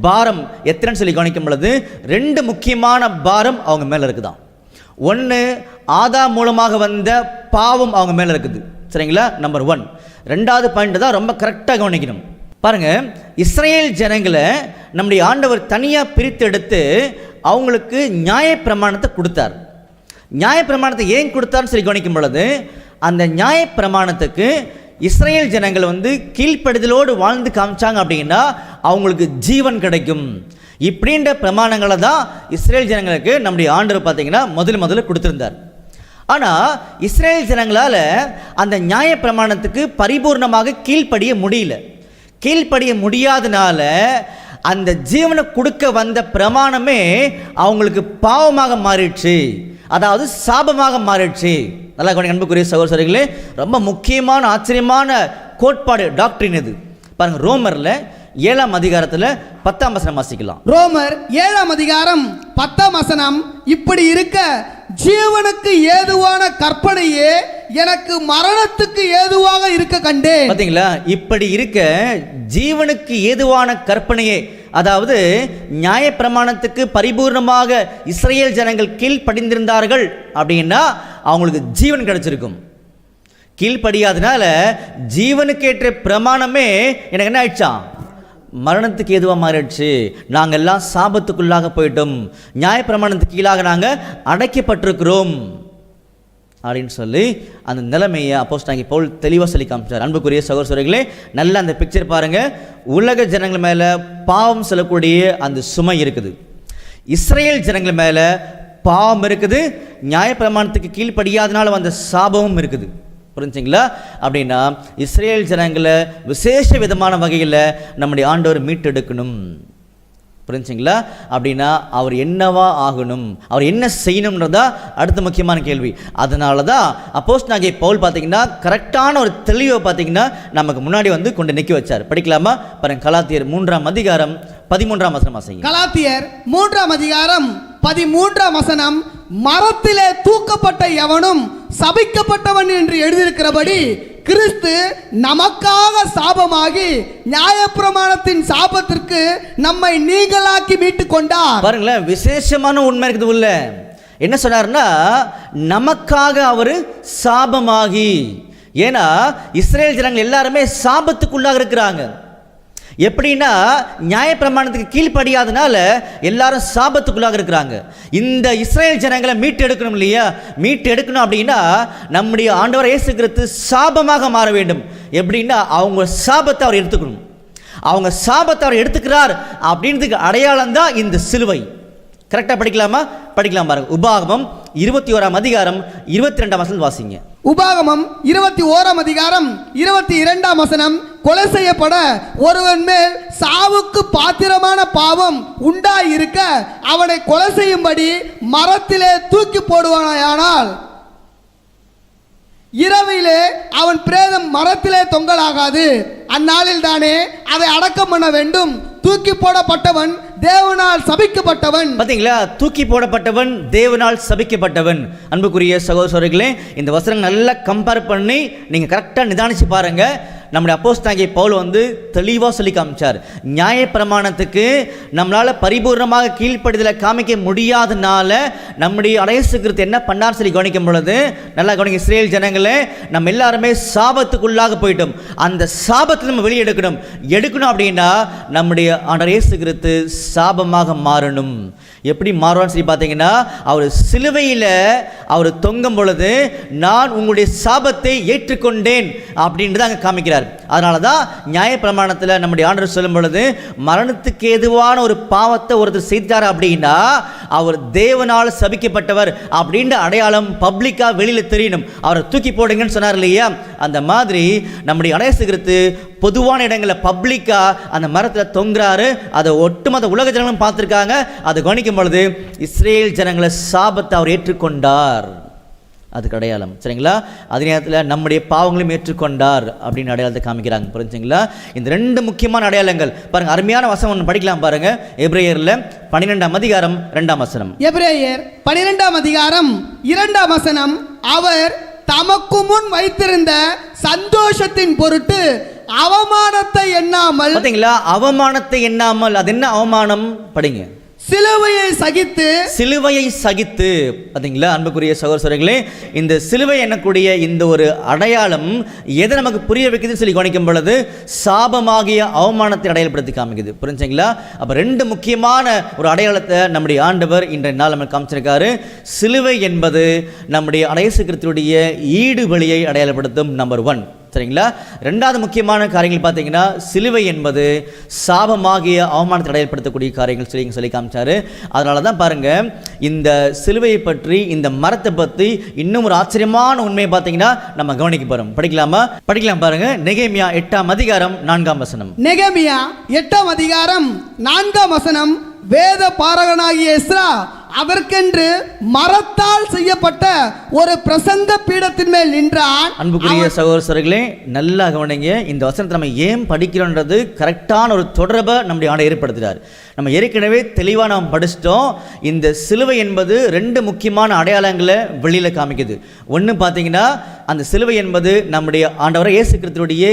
பாரம் எத்தனைன்னு சொல்லி கவனிக்கும் பொழுது 2 முக்கியமான பாரம் அவங்க மேலே இருக்குதான். ஒன்று ஆதாம் மூலமாக வந்த பாவம் அவங்க மேலே இருக்குது. சரிங்களா? நம்பர் 1. 2வது பாயிண்ட் தான் ரொம்ப கரெக்டாக கவனிக்கணும். பாருங்க, இஸ்ரேல் ஜனங்களை நம்முடைய ஆண்டவர் தனியாக பிரித்தெடுத்து அவங்களுக்கு நியாயப்பிரமாணத்தை கொடுத்தார். நியாயப்பிரமாணத்தை ஏன் கொடுத்தார்னு சொல்லி கவனிக்கும் பொழுது, அந்த நியாயப்பிரமாணத்துக்கு இஸ்ரேல் ஜனங்கள் கீழ்ப்படிதலோடு வாழ்ந்து காமிச்சாங்க அப்படின்னா அவங்களுக்கு ஜீவன் கிடைக்கும். இப்படின்ற பிரமாணங்களை தான் இஸ்ரேல் ஜனங்களுக்கு நம்முடைய ஆண்டவர் பார்த்தீங்கன்னா முதல்ல கொடுத்துருந்தார். ஆனால் இஸ்ரேல் ஜனங்களால் அந்த நியாய பிரமாணத்துக்கு பரிபூர்ணமாக கீழ்ப்படிய முடியல. கீழ்ப்படிய முடியாதனால அந்த ஜீவனை கொடுக்க வந்த பிரமாணமே அவங்களுக்கு பாவமாக மாறிடுச்சு, அதாவது சாபமாக மாறிடுச்சு. நல்லா கவனிங்க அன்புக்குரிய சகோதரர்களே, ரொம்ப முக்கியமான ஆச்சரியமான கோட்பாடு டாக்டரின் இது. பாருங்க, ரோமரில் 7ஆம் அதிகாரத்தில் 10ஆம் வசனம் வாசிக்கலாம். ரோமர் 7ஆம் அதிகாரம் 10ஆம் வசனம், இப்படி இருக்க ஜீவனுக்கு ஏதுவான கற்பனையே எனக்கு மரணத்துக்கு ஏதுவாக இருக்க கண்டேன். பார்த்தீங்களா, இப்படி இருக்க ஜீவனுக்கு ஏதுவான கற்பனையே, அதாவது நியாயப்பிரமாணத்துக்கு பரிபூர்ணமாக இஸ்ரேல் ஜனங்கள் கீழ்ப்படிந்திருந்தார்கள் அப்படின்னா அவங்களுக்கு ஜீவன் கிடைச்சிருக்கும். கீழ்ப்படியாதனால ஜீவனுக்கேற்ற பிரமாணமே எனக்கு என்ன ஆயிடுச்சான், மரணத்துக்கு எதுவாக மாறிடுச்சு. நாங்கள் எல்லாம் சாபத்துக்குள்ளாக போயிட்டோம், நியாயப்பிரமாணத்துக்கு கீழாக நாங்கள் அடைக்கப்பட்டிருக்கிறோம் அப்படின்னு சொல்லி அந்த நிலைமையை அப்போஸ்தலனாகிய பவுல் தெளிவாக சொல்லி காமிச்சார். அன்புக்குரிய சகோதரர்களே, நல்ல அந்த பிக்சர் பாருங்கள். உலக ஜனங்கள் மேலே பாவம் செல்லக்கூடிய அந்த சுமை இருக்குது, இஸ்ரேல் ஜனங்கள் மேலே பாவம் இருக்குது, நியாயப்பிரமாணத்துக்கு கீழ்ப்படியாதனால வந்த சாபமும் இருக்குது. புரிஞ்சுங்களா? அப்படின்னா இஸ்ரேல் ஜனங்களை விசேஷ விதமான வகையில் நம்முடைய ஆண்டவர் மீட்டெடுக்கணும். புரிஞ்சுங்களா? அப்படின்னா அவர் என்னவா ஆகணும், அவர் என்ன செய்யணும்ன்றதா அடுத்த முக்கியமான கேள்வி. அதனால தான் அப்போஸ்தலனாகிய பவுல் பார்த்தீங்கன்னா கரெக்டான ஒரு தெளிவை பார்த்தீங்கன்னா நமக்கு முன்னாடி கொண்டு நிற்க வச்சார். படிக்கலாமா? பாருங்க, கலாத்தியர் 3ஆம் அதிகாரம் 13ஆம் வசனம் வாசிங்க. கலாத்தியர் 3ஆம் அதிகாரம் 13ஆம் வசனம், மரத்திலே தூக்கப்பட்ட எவனும் சபிக்கப்பட்டவன் என்று எழுதியிருக்கிறபடி கிறிஸ்து நமக்காக சாபமாகி நியாயப்பிரமாணத்தின் சாபத்திற்கு நம்மை நீங்களாக்கி மீட்டுக் கொண்டார். பாருங்களேன், விசேஷமான உண்மை இருக்குது உள்ள. என்ன சொன்னார்னா, நமக்காக அவர் சாபமாகி. ஏன்னா இஸ்ரேல் ஜனங்கள் எல்லாருமே சாபத்துக்குள்ளாக இருக்கிறாங்க. எப்படின்னா நியாயப்பிரமாணத்துக்கு கீழ்ப்படியாதனால எல்லாரும் சாபத்துக்குள்ளாக இருக்கிறாங்க. இந்த இஸ்ரேல் ஜனங்களை மீட்டு எடுக்கணும் இல்லையா? மீட்டு எடுக்கணும் அப்படின்னா நம்முடைய ஆண்டவர் இயேசு கிறிஸ்து சாபமாக மாற வேண்டும். எப்படின்னா அவங்க சாபத்தை அவர் எடுத்துக்கணும். அவங்க சாபத்தை அவர் எடுத்துக்கிறார் அப்படின்றதுக்கு அடையாளம் தான் இந்த சிலுவை. கரெக்டாக படிக்கலாமா? படிக்கலாம் பாருங்க. உபாகமம் 21ஆம் அதிகாரம் 22ஆம் வசனம் வாசிங்க. உபாகமம் 21ஆம் அதிகாரம் 22ஆம் வசனம், கொலை செய்யப்பட ஒருவன் மேல் சாவுக்கு பாத்திரமான பாவம் உண்டாயிருக்க அவனை கொலை செய்யும்படி மரத்திலே தூக்கி போடுவானானால் இரவிலே அவன் பிரேதம் மரத்திலே தொங்கலாகாது. அந்நாளில் தானே அதை அடக்கம் பண்ண வேண்டும். தூக்கி போடப்பட்டவன் தேவனால் சபிக்கப்பட்டவன். பார்த்தீங்களா? தூக்கி போடப்பட்டவன் தேவனால் சபிக்கப்பட்டவன். அன்புக்குரிய சகோதரர்களே, இந்த வசனம் நல்லா கம்பேர் பண்ணி நீங்கள் கரெக்டாக நிதானிச்சு பாருங்க. நம்முடைய அப்போஸ்தலனாகிய பவுல் தெளிவாக சொல்லி காமிச்சார். நியாயப்பிரமாணத்துக்கு நம்மளால் பரிபூர்ணமாக கீழ்ப்படிதலை காமிக்க முடியாதனால நம்முடைய இயேசு கிறிஸ்து என்ன பண்ணார் சொல்லி கவனிக்கும் பொழுது, நல்லா கவனிங்க இஸ்ரேல் ஜனங்களே, நம்ம எல்லாருமே சாபத்துக்குள்ளாக போயிட்டோம். அந்த சாபத்தை நம்ம வெளியே எடுக்கணும் அப்படின்னா நம்முடைய ஆண்டவர் இயேசு கிறிஸ்து சாபமாக மாறணும். எப்படி மாறுவான்னு சொல்லி பார்த்தீங்கன்னா, அவர் சிலுவையில் அவர் தொங்கும் பொழுது நான் உங்களுடைய சாபத்தை ஏற்றுக்கொண்டேன் அப்படின்றது அங்கே காமிக்கிறார். அதனால தான் நியாயப்பிரமாணத்தில் நம்முடைய ஆண்டவர் சொல்லும் பொழுது மரணத்துக்கு ஏதுவான ஒரு பாவத்தை ஒருத்தர் செய்தார் அப்படின்னா அவர் தேவனால் சபிக்கப்பட்டவர் அப்படின்ற அடையாளம் பப்ளிக்காக வெளியில் தெரியணும். அவரை தூக்கி போடுங்கன்னு சொன்னார் இல்லையா? அந்த மாதிரி நம்முடைய இயேசு கிறிஸ்து பொதுவான இடங்களில் பப்ளிக்காக அந்த மரத்தில் தொங்குறாரு. அதை ஒட்டுமொத்த உலக ஜனங்களும் பார்த்துருக்காங்க. அதை கவனிக்கும் பொழுது இஸ்ரேல் ஜனங்களை சாபத்தை அவர் ஏற்றுக்கொண்டார். அதுக்கு அடையாளம். சரிங்களா? அதே நேரத்தில் நம்முடைய பாவங்களையும் ஏற்றுக்கொண்டார் அப்படின்னு அடையாளத்தை காமிக்கிறாங்க. புரிஞ்சுங்களா? இந்த ரெண்டு முக்கியமான அடையாளங்கள் பாருங்க. அருமையான வசனம் ஒன்று படிக்கலாம் பாருங்க. எபிரேயர்ல 12ஆம் அதிகாரம் 2ஆம் வசனம். எபிரேயர் 12ஆம் அதிகாரம் 2ஆம் வசனம், அவர் தமக்கு முன் வைத்திருந்த சந்தோஷத்தின் பொருட்டு அவமானத்தை எண்ணாமல். பார்த்தீங்களா? அவமானத்தை எண்ணாமல். அது என்ன அவமானம்? படிங்க. சிலுவையை சகித்து சிலுவையை சகித்து. பார்த்தீங்களா அன்புக்குரிய சகோதரர்களே, இந்த சிலுவை என்னக்கூடிய இந்த ஒரு அடையாளம் எதை நமக்கு புரிய வைக்குதுன்னு சொல்லி கவனிக்கும் பொழுது சாபமாகிய அவமானத்தை அடையாளப்படுத்தி காமிக்குது. புரிஞ்சுங்களா? அப்போ ரெண்டு முக்கியமான ஒரு அடையாளத்தை நம்முடைய ஆண்டவர் இன்றைய நாள் நமக்கு காமிச்சிருக்காரு. சிலுவை என்பது நம்முடைய இயேசு கிறிஸ்துவுடைய ஈடு பலியை அடையாளப்படுத்தும். நம்பர் 1. சரிங்களா? ரெண்டாவது முக்கியமான காரியங்கள் பார்த்தீங்கன்னா சிலுவை என்பது சாபமாகிய அவமானத்தை அடையாளப்படுத்தக்கூடிய காரியங்கள் சொல்லி காமிச்சாரு. அதனால தான் பாருங்க, இந்த சிலுவையை பற்றி, இந்த மரத்தை பற்றி இன்னும் ஒரு ஆச்சரியமான உண்மையை பார்த்தீங்கன்னா நம்ம கவனிக்க போறோம். படிக்கலாம் பாருங்க. நெகேமியா 8ஆம் அதிகாரம் 4ஆம் வசனம். நெகேமியா 8ஆம் அதிகாரம் 4ஆம் வசனம். வேத பாரகனாகிய எஸ்ரா அதற்கென்று மரத்தால் செய்யப்பட்ட ஒரு பிரசங்க பீடத்தின் மேல் நின்றான். அன்புக்குரிய சகோதரர்களே, நல்லா கவனிங்க. இந்த வசனத்தை நம்ம ஏன் படிக்கிறோன்றது கரெக்டான ஒரு தொடர்பை நம்முடைய ஆண்டவர் ஏற்படுத்துகிறார். நம்ம ஏற்கனவே தெளிவாக நாம் படிச்சிட்டோம். இந்த சிலுவை என்பது ரெண்டு முக்கியமான அடையாளங்களை வெளியில் காமிக்குது. ஒன்று பார்த்தீங்கன்னா அந்த சிலுவை என்பது நம்முடைய ஆண்டவர் இயேசு கிறிஸ்துவுடைய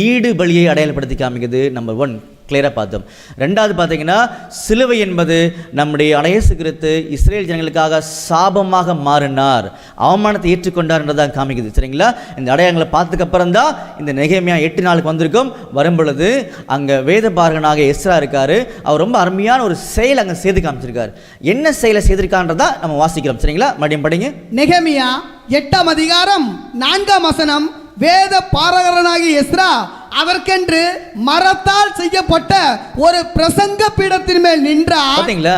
ஈடு பலியை அடையாளப்படுத்தி காமிக்குது. நம்பர் 1 கிளியராக பார்த்தோம். ரெண்டாவது பார்த்தீங்கன்னா சிலுவை என்பது நம்முடைய இயேசு கிறிஸ்து இஸ்ரேல் ஜனங்களுக்காக சாபமாக மாறினார், அவமானத்தை ஏற்றுக்கொண்டார்ன்றதான் காமிக்குது. சரிங்களா? இந்த அடையாளங்களை பார்த்ததுக்கப்புறம் தான் இந்த நெகேமியா 8 வந்திருக்கும். வரும்பொழுது அங்கே வேத பாரகனாக எஸ்ரா இருக்காரு. அவர் ரொம்ப அருமையான ஒரு செயல் அங்கே செய்து காமிச்சிருக்காரு. என்ன செயலை செய்திருக்கான்றதா நம்ம வாசிக்கிறோம். சரிங்களா? மறுபடியும் படிங்க. நெகேமியா 8ஆம் அதிகாரம் 4ஆம் வசனம். வேத பாரகனாகிய எஸ்ரா அதற்கென்று மரத்தால் செய்யப்பட்ட ஒரு பிரசங்க பீடத்தின் மேல் நின்றார். பாத்தீங்களா?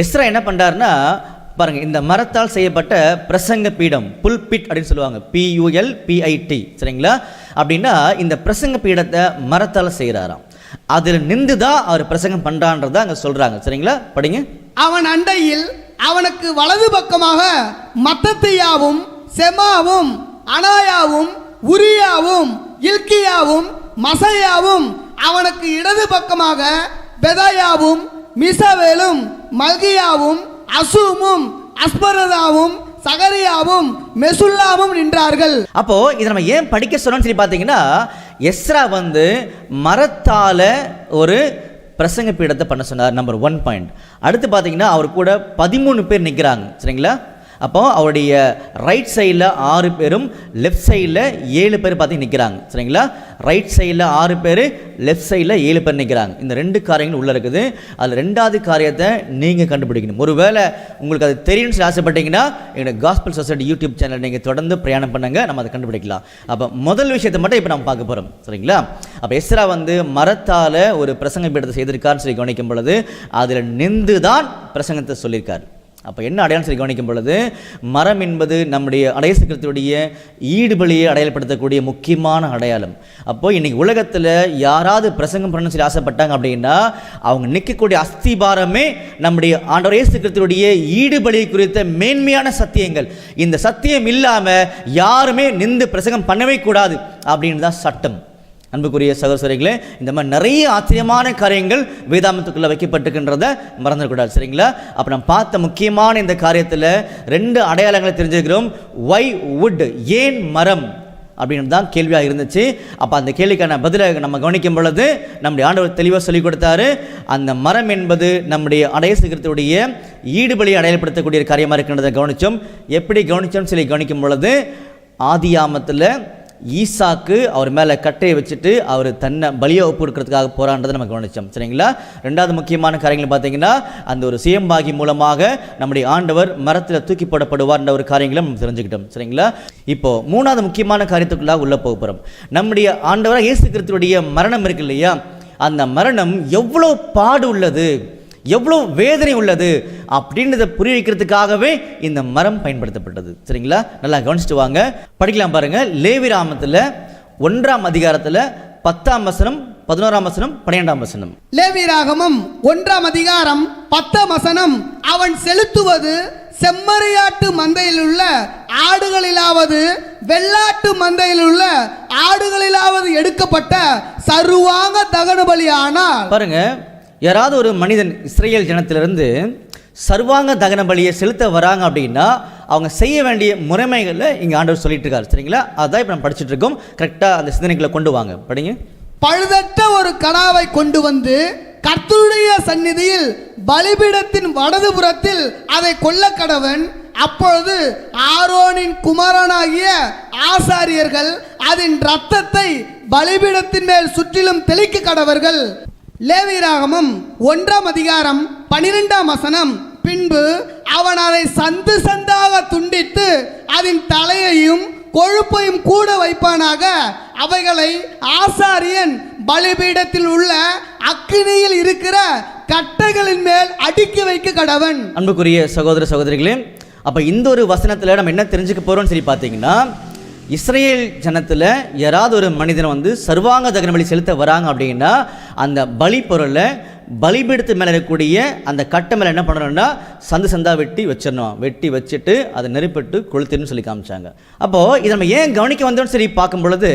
எஸ்ரா என்ன பண்றாருன்னா பாருங்க, இந்த மரத்தால் செய்யப்பட்ட பிரசங்க பீடம், புல்பிட் அப்படின்னு சொல்லுவாங்க, PULPIT. சரிங்களா? அப்படின்னா இந்த பிரசங்க பீடத்தை மரத்தால் செய்கிறாராம். அதில் நின்று தான் அவர் பிரசங்கம் பண்றான்றத அங்க சொல்றாங்க. சரிங்களா? படிங்க. அவன் அண்டையில் அவனுக்கு வலது பக்கமாக மத்தத்தியாவும் செமாவும் அனாயாவும் உரியாவும் இல்கியாவும் மசையாவும், அவனுக்கு இடது பக்கமாக பெதாயாவும் மிசவேலும் மல்கியாவும் அசூமும் அஸ்பரதாவும் சகரியாவும் மெசுல்லாவும் நின்றார்கள். அப்போ இதை நம்ம ஏன் படிக்க சொன்னோம்னு சொல்லி பார்த்தீங்கன்னா, எஸ்ரா வந்து மரத்தால ஒரு பிரசங்க பீடத்தை பண்ண சொன்னார். Number 1 point. அடுத்து பார்த்தீங்கன்னா அவர் கூட 13 பேர் நிற்கிறாங்க. சரிங்களா? அப்போ அவருடைய ரைட் சைடில் 6 பேரும் லெஃப்ட் சைடில் 7 பேர் பார்த்து நிற்கிறாங்க. சரிங்களா? ரைட் சைடில் 6 பேர், லெஃப்ட் சைடில் 7 பேர் நிற்கிறாங்க. இந்த ரெண்டு காரியங்கள் உள்ளே இருக்குது. அதில் ரெண்டாவது காரியத்தை நீங்கள் கண்டுபிடிக்கணும். ஒருவேளை உங்களுக்கு அது தெரியும்னு சொல்லி ஆசைப்பட்டீங்கன்னா எங்களோட காஸ்பல் சொசைட்டி யூடியூப் சேனல் நீங்கள் தொடர்ந்து பிரயாணம் பண்ணுங்க, நம்ம அதை கண்டுபிடிக்கலாம். அப்போ முதல் விஷயத்தை மட்டும் இப்போ நம்ம பார்க்க போகிறோம். சரிங்களா? அப்போ எஸ்ரா வந்து மரத்தால் ஒரு பிரசங்க பீடத்தை செய்திருக்காருன்னு சொல்லி கவனிக்கும் பொழுது அதில் நின்று தான் பிரசங்கத்தை சொல்லியிருக்காரு. அப்போ என்ன அடையாளம் சொல்லி கவனிக்கும் பொழுது மரம் என்பது நம்முடைய இயேசு கிறிஸ்துவுடைய ஈடுபலியை அடையாளப்படுத்தக்கூடிய முக்கியமான அடையாளம். அப்போது இன்றைக்கி உலகத்தில் யாராவது பிரசங்கம் பண்ணணும்னு சொல்லி ஆசைப்பட்டாங்க அப்படின்னா அவங்க நிற்கக்கூடிய அஸ்திபாரமே நம்முடைய ஆண்டவர் இயேசு கிறிஸ்துவுடைய ஈடுபலியை குறித்த மேன்மையான சத்தியங்கள். இந்த சத்தியம் இல்லாமல் யாருமே நின்று பிரசங்கம் பண்ணவே கூடாது அப்படின்னு தான் சட்டம். அன்புக்குரிய சகோதரர்களே, இந்த மாதிரி நிறைய ஆச்சரியமான காரியங்கள் வேதாமத்துக்குள்ளே வைக்கப்பட்டிருக்கின்றதை மறந்துடக்கூடாது. சரிங்களா? அப்போ நம்ம பார்த்த முக்கியமான இந்த காரியத்தில் 2 அடையாளங்களை தெரிஞ்சுக்கிறோம். ஒய் வுட், ஏன் மரம் அப்படின்னு தான் கேள்வியாக இருந்துச்சு. அப்போ அந்த கேள்விக்கான பதிலை நம்ம கவனிக்கும் பொழுது நம்முடைய ஆண்டவர் தெளிவாக சொல்லிக் கொடுத்தாரு. அந்த மரம் என்பது நம்முடைய இயேசு கிறிஸ்துவுடைய ஈடுபலியை அடையாளப்படுத்தக்கூடிய காரியமாக இருக்கின்றதை கவனித்தோம். எப்படி கவனித்தோம்னு சொல்லி கவனிக்கும் பொழுது ஆதியாமத்தில் ஈசாக்கு அவர் மேலே கட்டையை வச்சுட்டு அவர் தன்னை பலியை ஒப்பு கொடுக்கறதுக்காக போரான்றதை நம்ம கவனித்தோம். சரிங்களா? ரெண்டாவது முக்கியமான காரியங்கள் பார்த்தீங்கன்னா அந்த ஒரு சுயம்பாகி மூலமாக நம்முடைய ஆண்டவர் மரத்தில் தூக்கி போடப்படுவார்ன்ற ஒரு காரியங்களும் நம்ம தெரிஞ்சுக்கிட்டோம். சரிங்களா? இப்போ 3வது முக்கியமான காரியத்துக்குள்ளாக உள்ளே போக போகிறோம். நம்முடைய ஆண்டவர் இயேசு கிறிஸ்துவுடைய மரணம் இருக்கு இல்லையா, அந்த மரணம் எவ்வளோ பாடு உள்ளது, எவ்வளோ வேதனை உள்ளது அப்படின்றத புரிய வைக்கிறதுக்காகவே இந்த மரம் பயன்படுத்தப்பட்டது. சரிங்களா? நல்லா கவனிச்சுட்டு வாங்க. படிக்கலாம் பாருங்க. லேவியராகமத்தில் 1ஆம் அதிகாரத்தில் 10ஆம் வசனம், 11ஆம் வசனம், 12ஆம் வசனம். லேவியராகமம் 1ஆம் அதிகாரம் 10ஆம் வசனம். அவன் செலுத்துவது செம்மறியாட்டு மந்தையில் உள்ள ஆடுகளிலாவது வெள்ளாட்டு மந்தையில் உள்ள ஆடுகளிலாவது எடுக்கப்பட்ட சர்வாங்க தகன பலியானால். பாருங்க, யாராவது ஒரு மனிதன் இஸ்ரேல் ஜனத்திலிருந்து சர்வாங்க தகன பலியை செலுத்த வராங்க அப்படின்னா அவங்க செய்ய வேண்டிய முறைமைகளை இங்கே ஆண்டவர் சொல்லிட்டு இருக்காரு. சரிங்களா? அதான் இப்போ நம்ம படிச்சுட்டு இருக்கோம். கரெக்டாக அந்த சிந்தனைகளை கொண்டு வாங்க. படிங்க. பழுதற்ற ஒரு கடாவை கொண்டு வந்து கர்த்தருடைய சந்நிதியில் பலிபீடத்தின் வலதுபுறத்தில் அதை கொல்ல கடவன். அப்பொழுது ஆரோனின் குமாரனாகிய ஆசாரியர்கள் அதன் இரத்தத்தை பலிபீடத்தின் மேல் சுற்றிலும் தெளிக்க கடவர்கள். லேவியராகமம் 1ஆம் அதிகாரம் 12ஆம் வசனம். பின்பு அவன் அதை சந்து சந்தாக துண்டித்து அதன் தலையையும் கொழுப்பையும் கூட வைப்பானாக. அவைகளை ஆசாரியன் பலிபீடத்தில் உள்ள அக்கினியில் இருக்கிற கட்டைகளின் மேல் அடுக்கி வைக்க கடவன். அன்புக்குரிய சகோதர சகோதரிகளே, அப்போ இந்த ஒரு வசனத்தில் நம்ம என்ன தெரிஞ்சுக்க போகிறோம்னு சொல்லி பார்த்தீங்கன்னா, இஸ்ரேல் ஜனத்தில் யாராவது ஒரு மனிதன் வந்து சர்வாங்க தகன பலி செலுத்த வராங்க அப்படின்னா அந்த பலி பொருளை பலிபீடத்து மேலே இருக்கக்கூடிய அந்த கட்டை மேலே என்ன பண்ணணும்னா சந்து சந்தா வெட்டி வச்சிடணும். வெட்டி வச்சுட்டு அதை நெருப்பிட்டு கொளுத்துன்னு சொல்லி காமிச்சாங்க. அப்போது இதை நம்ம ஏன் கவனிக்க வந்தோம்னு சொல்லி பார்க்கும் பொழுது,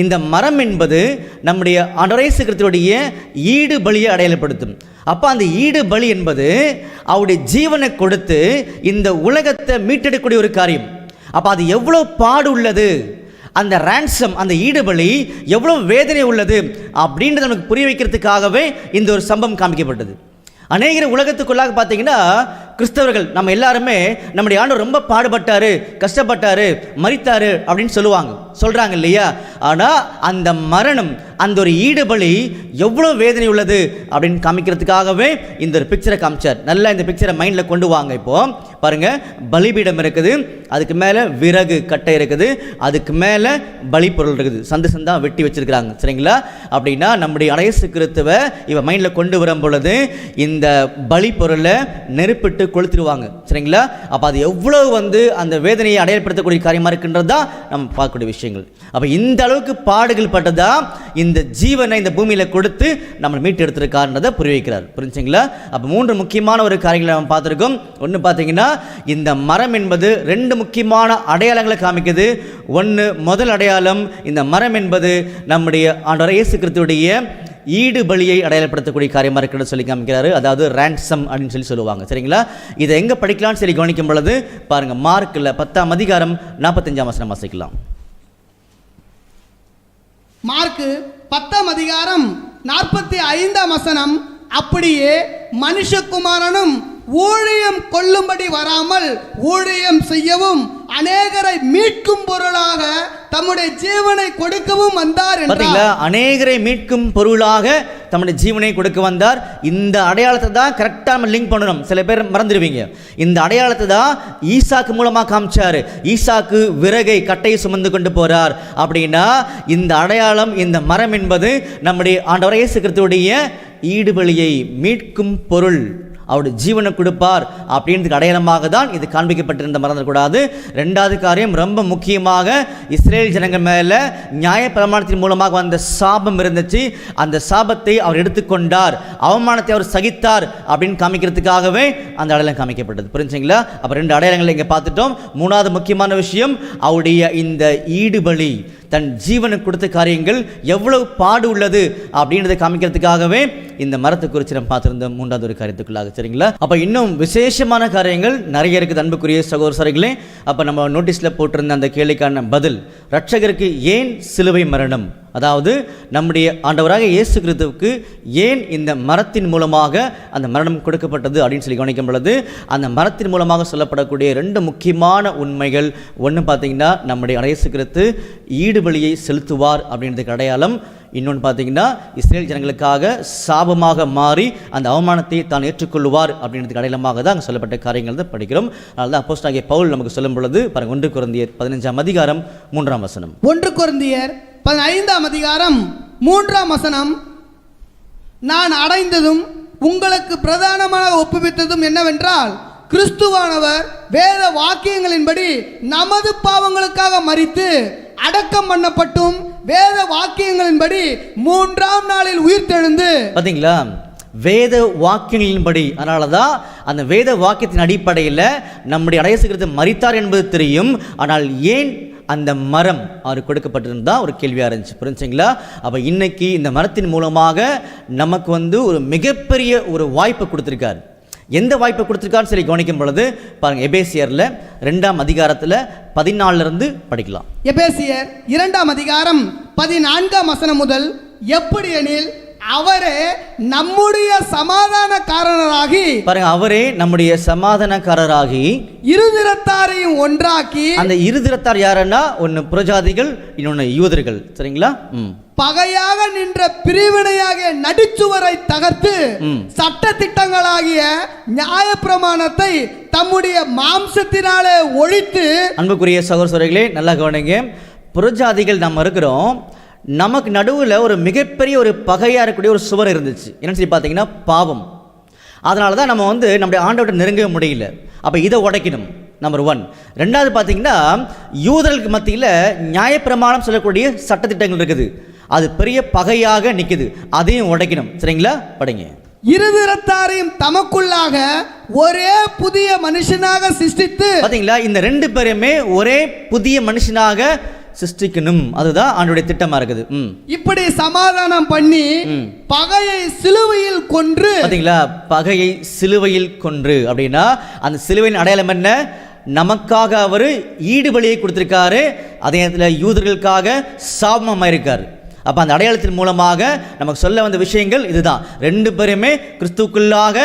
இந்த மரம் என்பது நம்முடைய ஆண்டவராகிய இயேசு கிறிஸ்துவுடைய ஈடு பலியை அடையாளப்படுத்தும். அப்போ அந்த ஈடு பலி என்பது அவருடைய ஜீவனை கொடுத்து இந்த உலகத்தை மீட்டெடுக்கக்கூடிய ஒரு காரியம். அப்போ அது எவ்வளோ பாடு உள்ளது, அந்த ரேன்சம், அந்த ஈடுபலி எவ்வளோ வேதனை உள்ளது அப்படின்றத நமக்கு புரிய வைக்கிறதுக்காகவே இந்த ஒரு சம்பவம் காமிக்கப்பட்டது. அநேகர் உலகத்துக்குள்ளாக பார்த்தீங்கன்னா கிறிஸ்தவர்கள் நம்ம எல்லாருமே நம்முடைய ஆண்டவர் ரொம்ப பாடுபட்டாரு, கஷ்டப்பட்டாரு, மரித்தாரு அப்படின்னு சொல்கிறாங்க இல்லையா? ஆனால் அந்த மரணம், அந்த ஒரு ஈடுபலி எவ்வளோ வேதனை உள்ளது அப்படின்னு காமிக்கிறதுக்காகவே இந்த ஒரு பிக்சரை காமிச்சார். நல்லா இந்த பிக்சரை மைண்டில் கொண்டு வாங்க. இப்போது பாருங்கள், பலிபீடம் இருக்குது, அதுக்கு மேலே விறகு கட்டை இருக்குது, அதுக்கு மேலே பலிப்பொருள் இருக்குது, சந்து சந்தா வெட்டி வச்சிருக்கிறாங்க. சரிங்களா? அப்படின்னா நம்முடைய இயேசு கிறிஸ்துவை இவன் மைண்டில் கொண்டு வரும் பொழுது இந்த பலிப்பொருளை நெருப்பிட்டு கொளுத்திடுவாங்க. சரிங்களா? அப்போ அது எவ்வளோ வந்து அந்த வேதனையை அடையாளப்படுத்தக்கூடிய காரியமாக இருக்கின்றது தான் நம்ம பார்க்கக்கூடிய விஷயங்கள். அப்போ இந்த அளவுக்கு பாடுகள் பட்டதா இந்த ஜீவனை இந்த பூமியில் கொடுத்து நம்ம மீட்டு எடுத்திருக்காருன்றதை புரிய வைக்கிறார். புரிஞ்சுங்களா? அப்போ 3 முக்கியமான ஒரு காரியங்களை நம்ம பார்த்துருக்கோம். ஒன்று பார்த்தீங்கன்னா, இந்த மரம் என்பது 2 முக்கியமான அடையாளங்களை காமிக்குது. ஒன்று, முதல் அடையாளம், இந்த மரம் என்பது நம்முடைய ஆண்டவர் இயேசு கிறிஸ்துவுடைய ஈடு பலியை அடையாளப்படுத்தக்கூடிய காரியமாக இருக்கிறது சொல்லி காமிக்கிறாரு. அதாவது ரேன்சம் அப்படின்னு சொல்லுவாங்க. சரிங்களா? இதை எங்கே படிக்கலாம்னு சொல்லி கவனிக்கும் பொழுது பாருங்கள், மார்க்கில் 10ஆம் அதிகாரம் 45ஆம் வசனம் வாசிக்கலாம். மார்க்கு 10ஆம் அதிகாரம் 45ஆம் வசனம். அப்படியே மனுஷகுமாரனும் ஊழியம் கொள்ளும்படி வராமல் ஊழியம் செய்யவும் அநேகரை மீட்கும் பொருளாக தம்முடைய ஜீவனை கொடுக்கவும் வந்தார் என்றார். அநேகரை மீட்கும் பொருளாக தம்முடைய ஜீவனை கொடுக்க வந்தார். இந்த அடையாளத்தை தான் கரெக்டாக நம்ம லிங்க் பண்ணணும். சில பேர் மறந்துடுவீங்க. இந்த அடையாளத்தை தான் ஈசாக்கு மூலமாக காமிச்சாரு. ஈசாக்கு விறகை கட்டையை சுமந்து கொண்டு போறார் அப்படின்னா இந்த அடையாளம், இந்த மரம் என்பது நம்முடைய ஆண்டவர் இயேசு கிறிஸ்துவுடைய ஈடுபலியை மீட்கும் பொருள், அவருடைய ஜீவனை கொடுப்பார் அப்படின்றதுக்கு அடையாளமாக தான் இது காண்பிக்கப்பட்டிருந்த மறந்துடக்கூடாது. 2வது காரியம், ரொம்ப முக்கியமாக இஸ்ரேல் ஜனங்கள் மேலே நியாயப்பிரமாணத்தின் மூலமாக வந்த சாபம் இருந்துச்சு. அந்த சாபத்தை அவர் எடுத்துக்கொண்டார், அவமானத்தை அவர் சகித்தார் அப்படின்னு காமிக்கிறதுக்காகவே அந்த அடையாளம் காமிக்கப்பட்டது. புரிஞ்சுங்களா? அப்போ 2 அடையாளங்களை இங்கே பார்த்துட்டோம். 3வது முக்கியமான விஷயம், அவருடைய இந்த ஈடுபலி, தன் ஜீவனை கொடுத்த காரியங்கள் எவ்வளவு பாடு உள்ளது அப்படின்றத காமிக்கிறதுக்காகவே இந்த மரத்தை குறித்து நம்ம பார்த்துருந்தோம் 3வது ஒரு காரியத்துக்குள்ளாக. சரிங்களா? அப்போ இன்னும் விசேஷமான காரியங்கள் நிறைய இருக்குது அன்புக்குரிய சகோதரர்களே. அப்போ நம்ம நோட்டீஸில் போட்டிருந்த அந்த கேள்விக்கான பதில், ரட்சகருக்கு ஏன் சிலுவை மரணம், அதாவது நம்முடைய ஆண்டவராக இயேசு கிறிஸ்துவுக்கு ஏன் இந்த மரத்தின் மூலமாக அந்த மரணம் கொடுக்கப்பட்டது அப்படின்னு சொல்லி கவனிக்கும் பொழுது, அந்த மரத்தின் மூலமாக சொல்லப்படக்கூடிய 2 முக்கியமான உண்மைகள். ஒன்று பார்த்தீங்கன்னா, நம்முடைய இயேசு கிறிஸ்து ஈடுபலியை செலுத்துவார் அப்படின்றதுக்கு அடையாளம். இன்னொன்று பார்த்தீங்கன்னா, இஸ்ரேல் ஜனங்களுக்காக சாபமாக மாறி அந்த அவமானத்தை தான் ஏற்றுக்கொள்வார் அப்படின்றதுக்கு அடையாளமாக தான் அங்கே சொல்லப்பட்ட காரியங்கள் தான் படிக்கிறோம். அதனால தான் அப்போஸ்தலனாகிய பவுல் நமக்கு சொல்லும் பொழுது பாருங்கள், 1 கொரிந்தியர் 15ஆம் அதிகாரம் 3ஆம் வசனம். 1 கொரிந்தியர் 15ஆம் அதிகாரம் 3ஆம் வசனம். நான் அடைந்ததும் உங்களுக்கு பிரதானமாக ஒப்புவித்ததும் என்னவென்றால், கிறிஸ்துவானவர் வேத வாக்கியங்களின்படி நமது பாவங்களுக்காக மரித்து அடக்கம் பண்ணப்பட்டும் வேத வாக்கியங்களின்படி 3ஆம் நாளில் உயிர்த்தெழுந்து. பார்த்தீங்களா? வேத வாக்கியங்களின்படி. அதனால தான் அந்த வேத வாக்கியத்தின் அடிப்படையில் நம்முடைய இயேசு கிறிஸ்து மரித்தார் என்பது தெரியும். ஆனால் ஏன் அந்த மரம் அவருக்கு கொடுக்கப்பட்டிருந்தா ஒரு கேள்வியாக இருந்துச்சு. புரிஞ்சுங்களா? அப்போ இன்னைக்கு இந்த மரத்தின் மூலமாக நமக்கு ஒரு மிகப்பெரிய ஒரு வாய்ப்பை கொடுத்துருக்காரு. எந்த வாய்ப்பை கொடுத்துருக்கான்னு சொல்லி கவனிக்கும் பொழுது பாருங்கள், எபேசியரில் 2ஆம் அதிகாரத்தில் 14 படிக்கலாம். எபேசியர் 2ஆம் அதிகாரம் 14ஆம் வசனம் முதல். எப்படி எனில் அவரே நம்முடைய சமாதானக்காரராகி, பாருங்க, அவரே நம்முடைய சமாதானக்காரராகி இருதிறத்தாரையும் ஒன்றாக்கி, அந்த இருதிறத்தார் யாருன்னா ஒன்னு புறஜாதிகள், இன்னொன்னு யூதர்கள். சரிங்களா? பகையாக நின்ற பிரிவினையாகிய நடிச்சுவரை தகர்த்து சட்ட திட்டங்களாகிய நியாயப்பிரமாணத்தை தம்முடைய மாம்சத்தினாலே ஒழித்து. அன்புக்குரிய சகோதரர்களே, நல்லா கவனிங்க. புறஜாதிகள் நம்ம இருக்கிறோம், நமக்கு நடுவில் ஒரு மிகப்பெரிய ஒரு பகையாக இருக்கக்கூடிய ஒரு சுவர் இருந்துச்சு. என்னன்னு சொல்லி பார்த்தீங்கன்னா பாவம். அதனால தான் நம்ம நம்முடைய ஆண்டவர்கிட்ட நெருங்கவே முடியல. அப்போ இதை உடைக்கணும், நம்பர் 1. ரெண்டாவது பார்த்தீங்கன்னா, யூதர்களுக்கு மத்தியில் நியாயப்பிரமாணம் சொல்லக்கூடிய சட்டத்திட்டங்கள் இருக்குது, அது பெரிய பகையாக நிற்குது, அதையும் உடைக்கணும். சரிங்களா? படிங்க. இருதிறத்தாரையும் தமக்குள்ளாக ஒரே புதிய மனுஷனாக சிருஷ்டித்து. பார்த்தீங்களா? இந்த 2 பேருமே ஒரே புதிய மனுஷனாக சிருஷ்டிக்கணும், அதுதான் ஆண்டவருடைய திட்டமா இருக்குது. இப்படி சமாதானம் பண்ணி பகையை சிலுவையில் கொன்று. பாத்தீங்களா? பகையை சிலுவையில் கொன்று அப்படின்னா அந்த சிலுவையின் அடையாளம் என்ன? நமக்காக அவர் ஈடுபலியை கொடுத்திருக்காரு, அதே நேரத்தில் யூதர்களுக்காக சாபமாக இருக்காரு. அப்போ அந்த அடையாளத்தின் மூலமாக நமக்கு சொல்ல வந்த விஷயங்கள் இதுதான். 2 பேருமே கிறிஸ்துக்குள்ளாக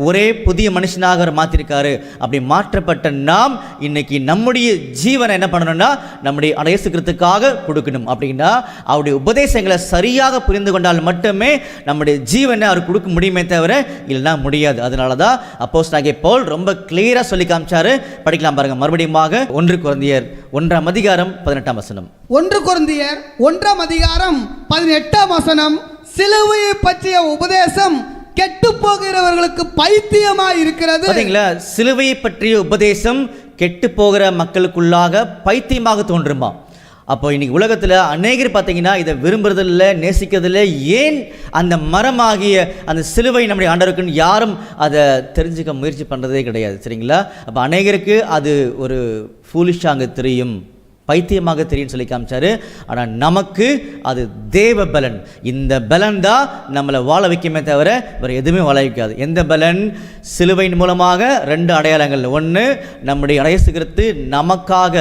ஒரே புதிய மனுஷனாக அவர் மாற்றிருக்காரு. அப்படி மாற்றப்பட்ட நாம் இன்னைக்கு நம்முடைய ஜீவனை என்ன பண்ணணும்னா நம்முடைய அடையாளத்துக்காக கொடுக்கணும். அப்படின்னா அவருடைய உபதேசங்களை சரியாக புரிந்து கொண்டால் மட்டுமே நம்முடைய ஜீவனை அவர் கொடுக்க முடியுமே தவிர இல்லைன்னா முடியாது. அதனால தான் அப்போஸ்தலனாகிய பவுல் ரொம்ப கிளியராக சொல்லி காமிச்சாரு. படிக்கலாம் பாருங்க, மறுபடியும் 1 கொரிந்தியர் 1:18. 1 கொரிந்தியர் 1:18 சிலுவையை பற்றிய உபதேசம் கெட்டு போகிறவர்களுக்கு பைத்தியமாய் இருக்கிறது. பாத்தீங்களா? சிலுவையை பற்றிய உபதேசம் கெட்டு போகிற மக்களுக்குள்ளாக பைத்தியமாக தோன்றுமா? அப்போ இன்னைக்கு உலகத்தில் அநேகர் பார்த்தீங்கன்னா இதை விரும்புறதில்லை, நேசிக்கிறதில்லை. ஏன்? அந்த மரமாகிய அந்த சிலுவை நம்முடைய ஆண்டவருக்குன்னு யாரும் அதை தெரிஞ்சுக்க முயற்சி பண்ணுறதே கிடையாது. சரிங்களா? அப்போ அநேகருக்கு அது ஒரு ஃபூலிஷாக தெரியும், பைத்தியமாக தெரியும் சொல்லி காமிச்சாரு. ஆனால் நமக்கு அது தேவ பலன். இந்த பலன் தான் நம்மளை வாழ வைக்குமே தவிர வேறு எதுவுமே வாழ வைக்காது. எந்த பலன்? சிலுவையின் மூலமாக 2 அடையாளங்கள். 1, நம்முடைய இயேசு கிறிஸ்து நமக்காக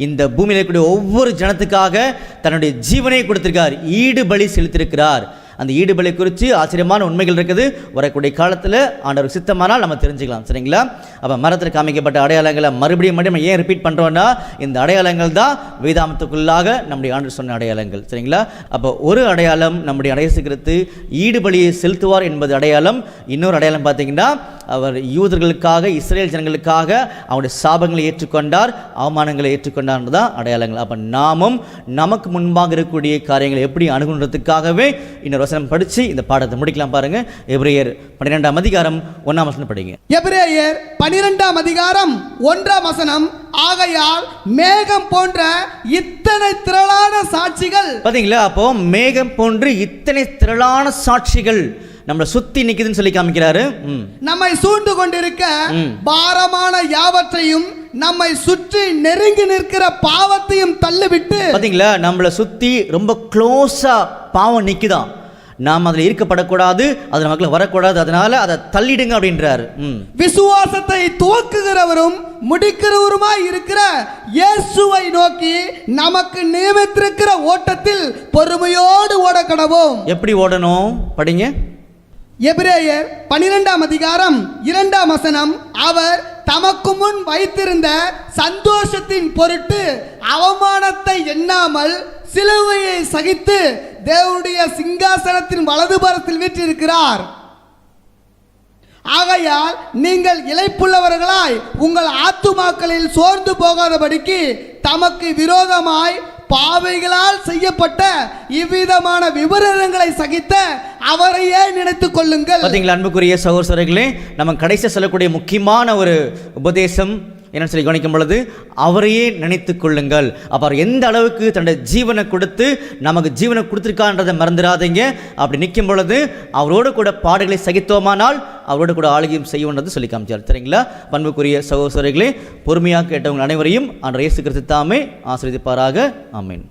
இந்த பூமியில் இருக்கக்கூடிய ஒவ்வொரு ஜனத்துக்காக தன்னுடைய ஜீவனை கொடுத்திருக்கார், ஈடு பலி செலுத்திருக்கிறார். அந்த ஈடுபலி குறித்து ஆச்சரியமான உண்மைகள் இருக்குது. வரக்கூடிய காலத்தில் ஆண்டவர் சித்தமானால் நம்ம தெரிஞ்சுக்கலாம். சரிங்களா? அப்போ மரத்தில் காமிக்கப்பட்ட அடையாளங்களை மறுபடியும் ஏன் ரிப்பீட் பண்ணுறோன்னா இந்த அடையாளங்கள் தான் வேதாமத்துக்குள்ளாக நம்முடைய ஆண்டவர் சொன்ன அடையாளங்கள். சரிங்களா? அப்போ ஒரு அடையாளம் நம்முடைய அடையாளத்துக்கு ஈடுபலியை செலுத்துவார் என்பது அடையாளம். இன்னொரு அடையாளம் பார்த்தீங்கன்னா அவர் யூதர்களுக்காக, இஸ்ரேல் ஜனங்களுக்காக அவருடைய சாபங்களை ஏற்றுக்கொண்டார், அவமானங்களை ஏற்றுக்கொண்டார் தான் அடையாளங்கள். அப்போ நாமும் நமக்கு முன்பாக இருக்கக்கூடிய காரியங்களை எப்படி அணுகுன்றதுக்காகவே இன்னொரு வசனம் படிச்சு இந்த பாடத்தை முடிக்கலாம். பாருங்க, எபிரேயர் 12:1 படிங்க. எபிரேயர் 12:1 ஆகையால் மேகம் போன்ற இத்தனை திரளான சாட்சிகள். பாத்தீங்களா? அப்போ மேகம் போன்று இத்தனை திரளான சாட்சிகள் நம்மளை சுத்தி நிக்குதுன்னு சொல்லி காமிக்கிறாரு. நம்மை சூழ்ந்து கொண்டிருக்க பாரமான யாவற்றையும் நம்மை சுற்றி நெருங்கி நிற்கிற பாவத்தையும் தள்ளிவிட்டு. பாத்தீங்களா? நம்மளை சுத்தி ரொம்ப க்ளோஸா பாவம் நிக்குதான், நாம் அதில் இருக்கப்படக்கூடாது, அது நமக்குள்ள வரக்கூடாது, அதனால அதை தள்ளிடுங்க அப்படின்றாரு. விசுவாசத்தை துவக்குகிறவரும் முடிக்கிறவருமாய் இருக்கிற இயேசுவை நோக்கி நமக்கு நியமித்திருக்கிற ஓட்டத்தில் பொறுமையோடு ஓட கடவோம். எப்படி ஓடணும்? படிங்க. எபிரேயர் 12:2 அவர் தமக்கு முன் வைத்திருந்த சந்தோஷத்தின் பொருட்டு அவமானத்தை எண்ணாமல் சிலுவையை சகித்து தேவனுடைய சிங்காசனத்தின் வலதுபுறத்தில் வீற்றிருக்கிறார். ஆகையால் நீங்கள் இளைப்புள்ளவர்களாய் உங்கள் ஆத்துமாக்களில் சோர்ந்து போகாதபடிக்கு தமக்கு விரோதமாய் பாவைகளால் செய்யப்பட்ட இவ்விதமான விபரீதங்களை சகித்த அவரையே நினைத்துக் கொள்ளுங்கள். பாத்தீங்களா? அன்புக்குரிய சகோதரர்களே, நம்ம கடைசியாக சொல்லக்கூடிய முக்கியமான ஒரு உபதேசம் என்னன்னு சொல்லி கவனிக்கும் பொழுது அவரையே நினைத்துக் கொள்ளுங்கள். அப்போ அவர் எந்த அளவுக்கு தன்னுடைய ஜீவனை கொடுத்து நமக்கு ஜீவனை கொடுத்துருக்கான்றதை மறந்துடாதீங்க. அப்படி நிற்கும் பொழுது அவரோடு கூட பாடுகளை சகித்தோமானால் அவரோடு கூட ஆளுகையும் செய்வோன்றது சொல்லி காமிச்சார். சரிங்களா? பண்புக்குரிய சகோதரர்களே, பொறுமையாக கேட்டவங்க அனைவரையும் ஆண்டவர் இயேசு கிறிஸ்து தாமே ஆசீர்வதிப்பாராக. ஆமென்.